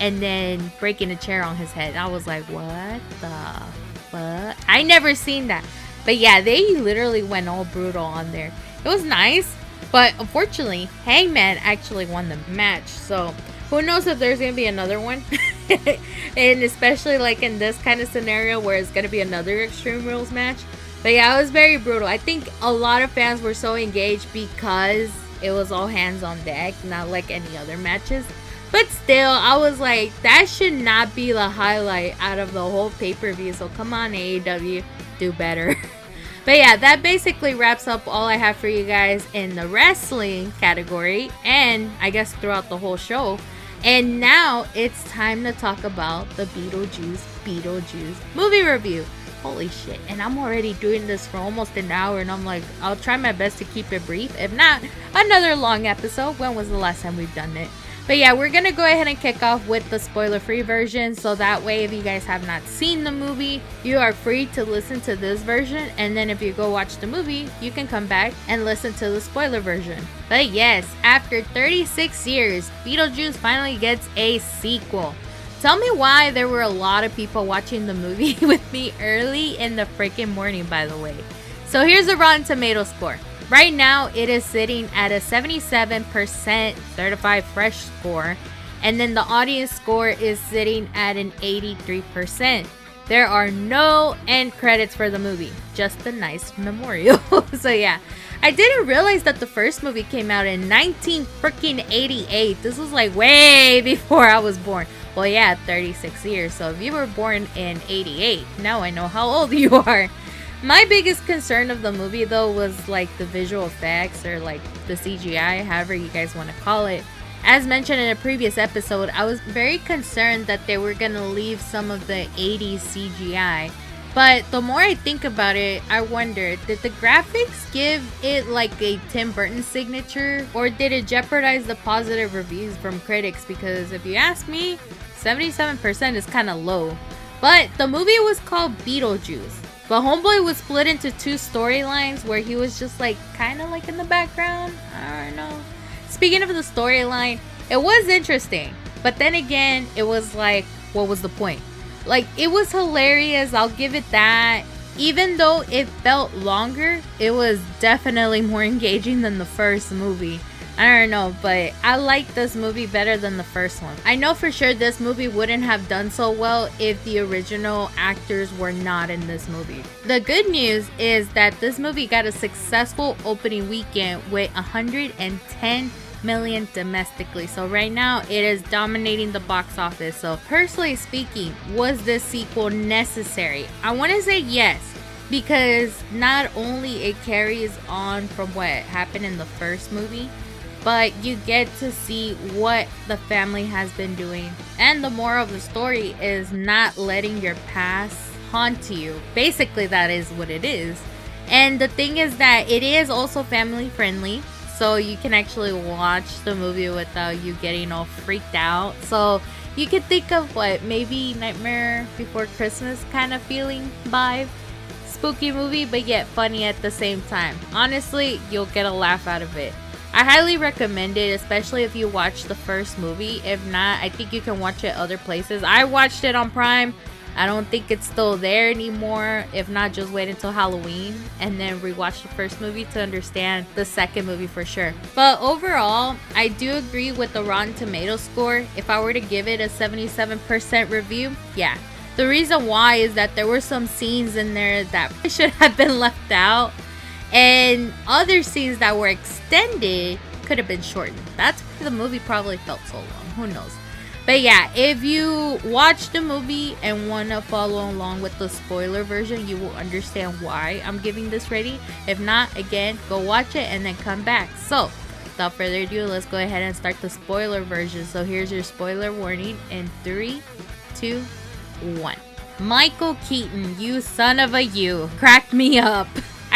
and then breaking a chair on his head. I was like, what the fuck? I never seen that. But yeah, they literally went all brutal on there. It was nice, but unfortunately, Hangman actually won the match. So who knows if there's going to be another one. And especially like in this kind of scenario where it's going to be another Extreme Rules match. But yeah, it was very brutal. I think a lot of fans were so engaged because it was all hands on deck, not like any other matches. But still, I was like, that should not be the highlight out of the whole pay-per-view. So come on, AEW, do better. But yeah, that basically wraps up all I have for you guys in the wrestling category. And I guess throughout the whole show. And now it's time to talk about the Beetlejuice movie review. Holy shit. And I'm already doing this for almost an hour. And I'm like, I'll try my best to keep it brief. If not, another long episode. When was the last time we've done it? But yeah, we're going to go ahead and kick off with the spoiler-free version. So that way, if you guys have not seen the movie, you are free to listen to this version. And then if you go watch the movie, you can come back and listen to the spoiler version. But yes, after 36 years, Beetlejuice finally gets a sequel. Tell me why there were a lot of people watching the movie with me early in the freaking morning, by the way. So here's the Rotten Tomatoes score. Right now, it is sitting at a 77% certified fresh score. And then the audience score is sitting at an 83%. There are no end credits for the movie. Just a nice memorial. So yeah, I didn't realize that the first movie came out in 1988. This was like way before I was born. Well, yeah, 36 years. So if you were born in 88, now I know how old you are. My biggest concern of the movie, though, was like the visual effects or like the CGI, however you guys want to call it. As mentioned in a previous episode, I was very concerned that they were going to leave some of the 80s CGI. But the more I think about it, I wonder, did the graphics give it like a Tim Burton signature? Or did it jeopardize the positive reviews from critics? Because if you ask me, 77% is kind of low. But the movie was called Beetlejuice. But Homeboy was split into two storylines where he was just like kind of like in the background. I don't know. Speaking of the storyline, it was interesting. But then again, it was like, what was the point? Like, it was hilarious. I'll give it that. Even though it felt longer, it was definitely more engaging than the first movie. I don't know, but I like this movie better than the first one. I know for sure this movie wouldn't have done so well if the original actors were not in this movie. The good news is that this movie got a successful opening weekend with 110 million domestically. So right now it is dominating the box office. So personally speaking, was this sequel necessary? I want to say yes, because not only it carries on from what happened in the first movie, but you get to see what the family has been doing. And the moral of the story is not letting your past haunt you. Basically, that is what it is. And the thing is that it is also family friendly. So you can actually watch the movie without you getting all freaked out. So you could think of what, maybe Nightmare Before Christmas kind of feeling vibe. Spooky movie, but yet funny at the same time. Honestly, you'll get a laugh out of it. I highly recommend it, especially if you watch the first movie. If not, I think you can watch it other places. I watched it on Prime. I don't think it's still there anymore. If not, just wait until Halloween and then rewatch the first movie to understand the second movie for sure. But overall, I do agree with the Rotten Tomatoes score. If I were to give it a 77% review, yeah. The reason why is that there were some scenes in there that should have been left out. And other scenes that were extended could have been shortened. That's why the movie probably felt so long. Who knows? But yeah, if you watch the movie and want to follow along with the spoiler version, you will understand why I'm giving this rating. If not, again, go watch it and then come back. So, without further ado, let's go ahead and start the spoiler version. So here's your spoiler warning in 3, 2, 1. Michael Keaton, you son of a you, cracked me up.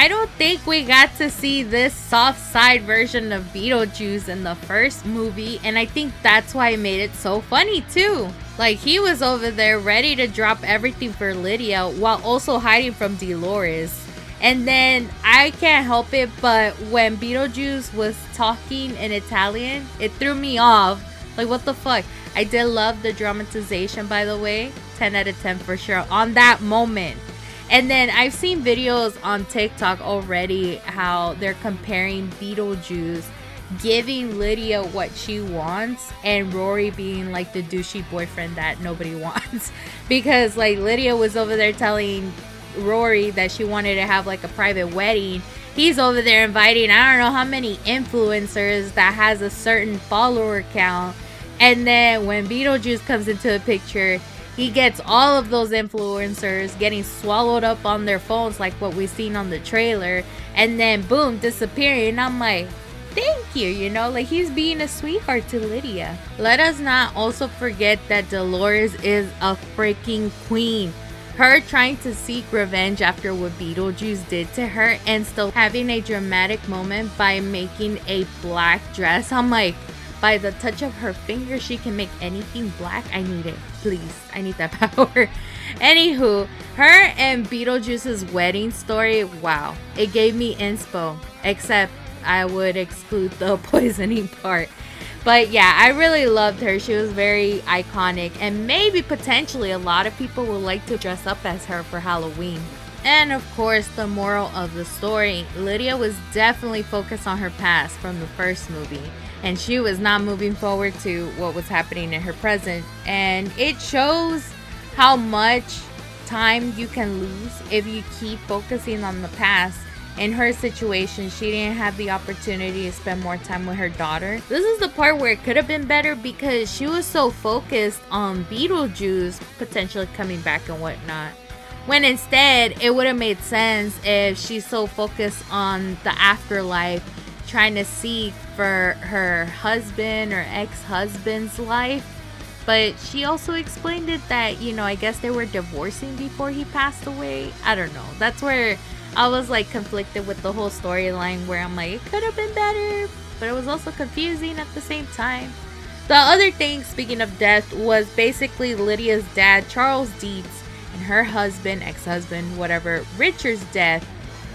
I don't think we got to see this soft side version of Beetlejuice in the first movie, and I think that's why it made it so funny too. Like, he was over there ready to drop everything for Lydia while also hiding from Lielers. And then I can't help it, but when Beetlejuice was talking in Italian, it threw me off. Like, what the fuck? I did love the dramatization, by the way. 10 out of 10 for sure on that moment. And then I've seen videos on TikTok already how they're comparing Beetlejuice giving Lydia what she wants and Rory being like the douchey boyfriend that nobody wants. Because like Lydia was over there telling Rory that she wanted to have like a private wedding. He's over there inviting I don't know how many influencers that has a certain follower count. And then when Beetlejuice comes into the picture, he gets all of those influencers getting swallowed up on their phones like what we've seen on the trailer. And then boom, disappearing. And I'm like, thank you, you know, like he's being a sweetheart to Lydia. Let us not also forget that Dolores is a freaking queen. Her trying to seek revenge after what Beetlejuice did to her and still having a dramatic moment by making a black dress. I'm like, by the touch of her finger, she can make anything black. I need it. Please. I need that power. Anywho, her and Beetlejuice's wedding story, wow. It gave me inspo. Except I would exclude the poisoning part. But yeah, I really loved her. She was very iconic. And maybe potentially a lot of people would like to dress up as her for Halloween. And of course, the moral of the story. Lydia was definitely focused on her past from the first movie. And she was not moving forward to what was happening in her present. And it shows how much time you can lose if you keep focusing on the past. In her situation, she didn't have the opportunity to spend more time with her daughter. This is the part where it could have been better because she was so focused on Beetlejuice potentially coming back and whatnot. When instead, it would have made sense if she's so focused on the afterlife, trying to seek for her husband or ex-husband's life. But she also explained it that, you know, I guess they were divorcing before he passed away. I don't know. That's where I was like conflicted with the whole storyline where I'm like, it could have been better, but it was also confusing at the same time. The other thing, speaking of death, was basically Lydia's dad, Charles Dietz, and her husband, ex-husband, whatever, Richard's death.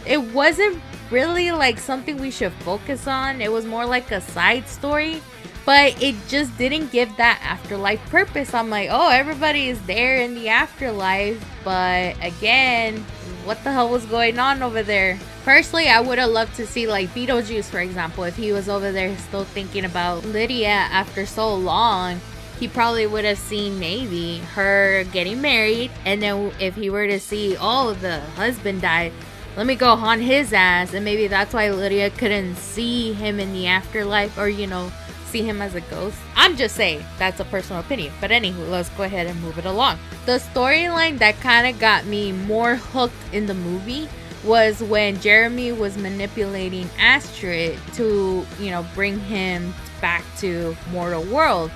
It wasn't really like something we should focus on. It was more like a side story, but it just didn't give that afterlife purpose. I'm like, oh, everybody is there in the afterlife, but again, what the hell was going on over there? Personally, I would have loved to see like Beetlejuice, for example, if he was over there still thinking about Lydia after so long. He probably would have seen maybe her getting married, and then if he were to see, oh, the husband died, let me go haunt his ass. And maybe that's why Lydia couldn't see him in the afterlife, or, you know, see him as a ghost. I'm just saying, that's a personal opinion. But anywho, let's go ahead and move it along. The storyline that kind of got me more hooked in the movie was when Jeremy was manipulating Astrid to, you know, bring him back to mortal world.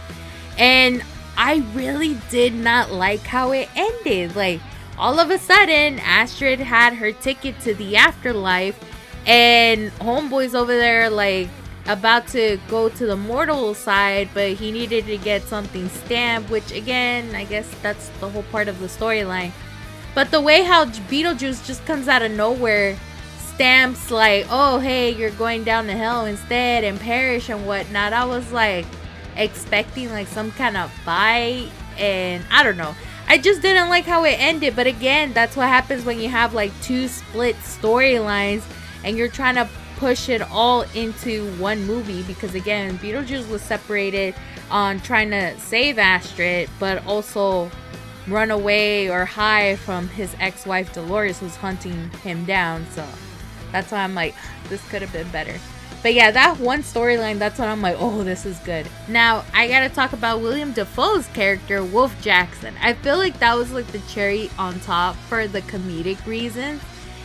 And I really did not like how it ended. Like, all of a sudden, Astrid had her ticket to the afterlife, and Homeboy's over there, like, about to go to the mortal side, but he needed to get something stamped, which, again, I guess that's the whole part of the storyline. But the way how Beetlejuice just comes out of nowhere, stamps, like, oh, hey, you're going down to hell instead and perish and whatnot, I was, like, expecting, like, some kind of fight, and I don't know. I just didn't like how it ended. But again, that's what happens when you have like two split storylines and you're trying to push it all into one movie. Because again, Beetlejuice was separated on trying to save Astrid, but also run away or hide from his ex-wife Dolores, who's hunting him down. So that's why I'm like, this could have been better. But yeah, that one storyline, that's when I'm like, oh, this is good. Now, I gotta talk about William Dafoe's character, Wolf Jackson. I feel like that was like the cherry on top for the comedic reasons.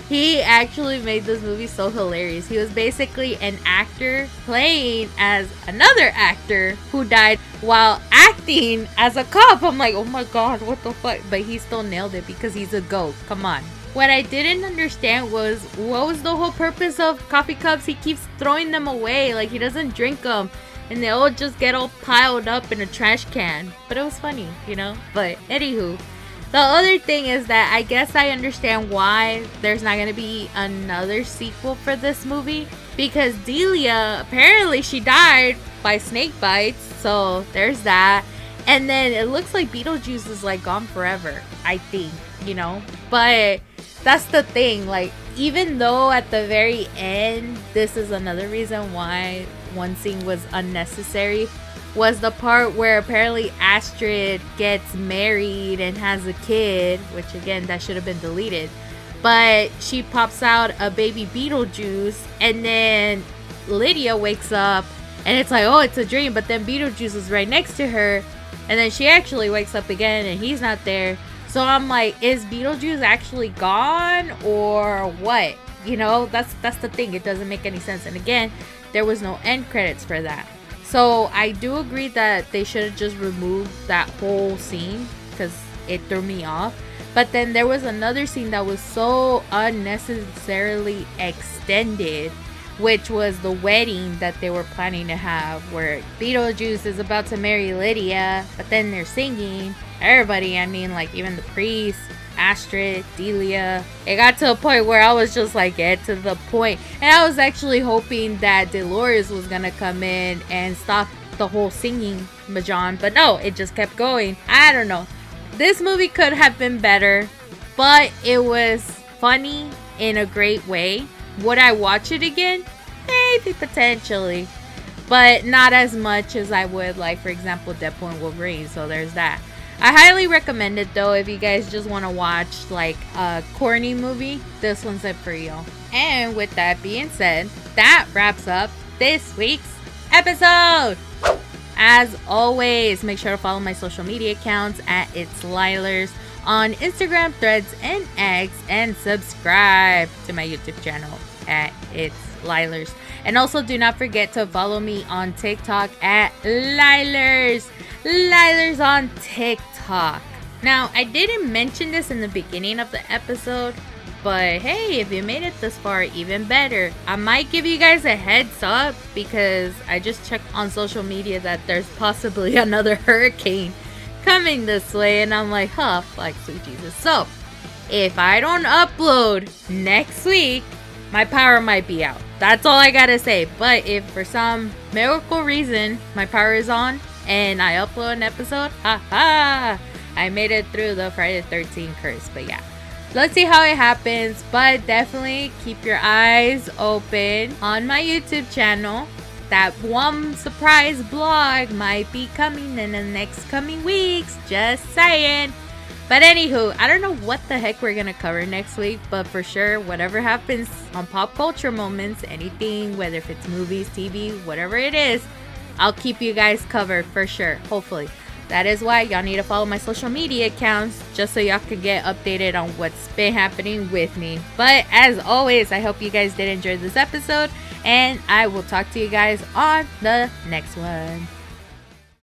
He actually made this movie so hilarious. He was basically an actor playing as another actor who died while acting as a cop. I'm like, oh my god, what the fuck? But he still nailed it because he's a goat. Come on. What I didn't understand was, what was the whole purpose of coffee cups? He keeps throwing them away. Like, he doesn't drink them. And they all just get all piled up in a trash can. But it was funny, you know? But anywho, the other thing is that I guess I understand why there's not going to be another sequel for this movie. Because Delia, apparently she died by snake bites. So there's that. And then it looks like Beetlejuice is like gone forever, I think, you know? But That's the thing. Like, even though at the very end, this is another reason why one scene was unnecessary, was the part where apparently Astrid gets married and has a kid, which again, that should have been deleted. But she pops out a baby Beetlejuice, and then Lydia wakes up, and it's like, oh, it's a dream. But then Beetlejuice is right next to her, and then she actually wakes up again, and he's not there. So I'm like, is Beetlejuice actually gone or what? You know, that's the thing. It doesn't make any sense. And again, there was no end credits for that. So I do agree that they should have just removed that whole scene because it threw me off. But then there was another scene that was so unnecessarily extended, which was the wedding that they were planning to have, where Beetlejuice is about to marry Lydia, but then they're singing. Everybody, I mean, like even the priest, Astrid, Delia. It got to a point where I was just like, get to the point. And I was actually hoping that Lielers was gonna come in and stop the whole singing mahjong, but no, it just kept going. I don't know. This movie could have been better, but it was funny in a great way. Would I watch it again? Maybe, potentially, but not as much as I would, like, for example, Deadpool and Wolverine. So there's that. I highly recommend it though if you guys just want to watch like a corny movie. This one's it for you. And with that being said, that wraps up this week's episode. As always, make sure to follow my social media accounts at It's Lielers on Instagram, Threads, and X, and subscribe to my YouTube channel at It's Lielers. And also do not forget to follow me on TikTok at Lielers. Lielers on TikTok. Now, I didn't mention this in the beginning of the episode, but hey, if you made it this far, even better. I might give you guys a heads up because I just checked on social media that there's possibly another hurricane coming this way, and I'm like, huh, like sweet Jesus. So, if I don't upload next week, my power might be out. That's all I gotta say. But if for some miracle reason my power is on and I upload an episode, haha, I made it through the Friday the 13th curse. But yeah, let's see how it happens. But definitely keep your eyes open on my YouTube channel. That one surprise vlog might be coming in the next coming weeks. Just saying. But anywho, I don't know what the heck we're gonna cover next week, but for sure, whatever happens on pop culture moments, anything, whether if it's movies, TV, whatever it is, I'll keep you guys covered for sure, hopefully. That is why y'all need to follow my social media accounts, just so y'all can get updated on what's been happening with me. But as always, I hope you guys did enjoy this episode, and I will talk to you guys on the next one.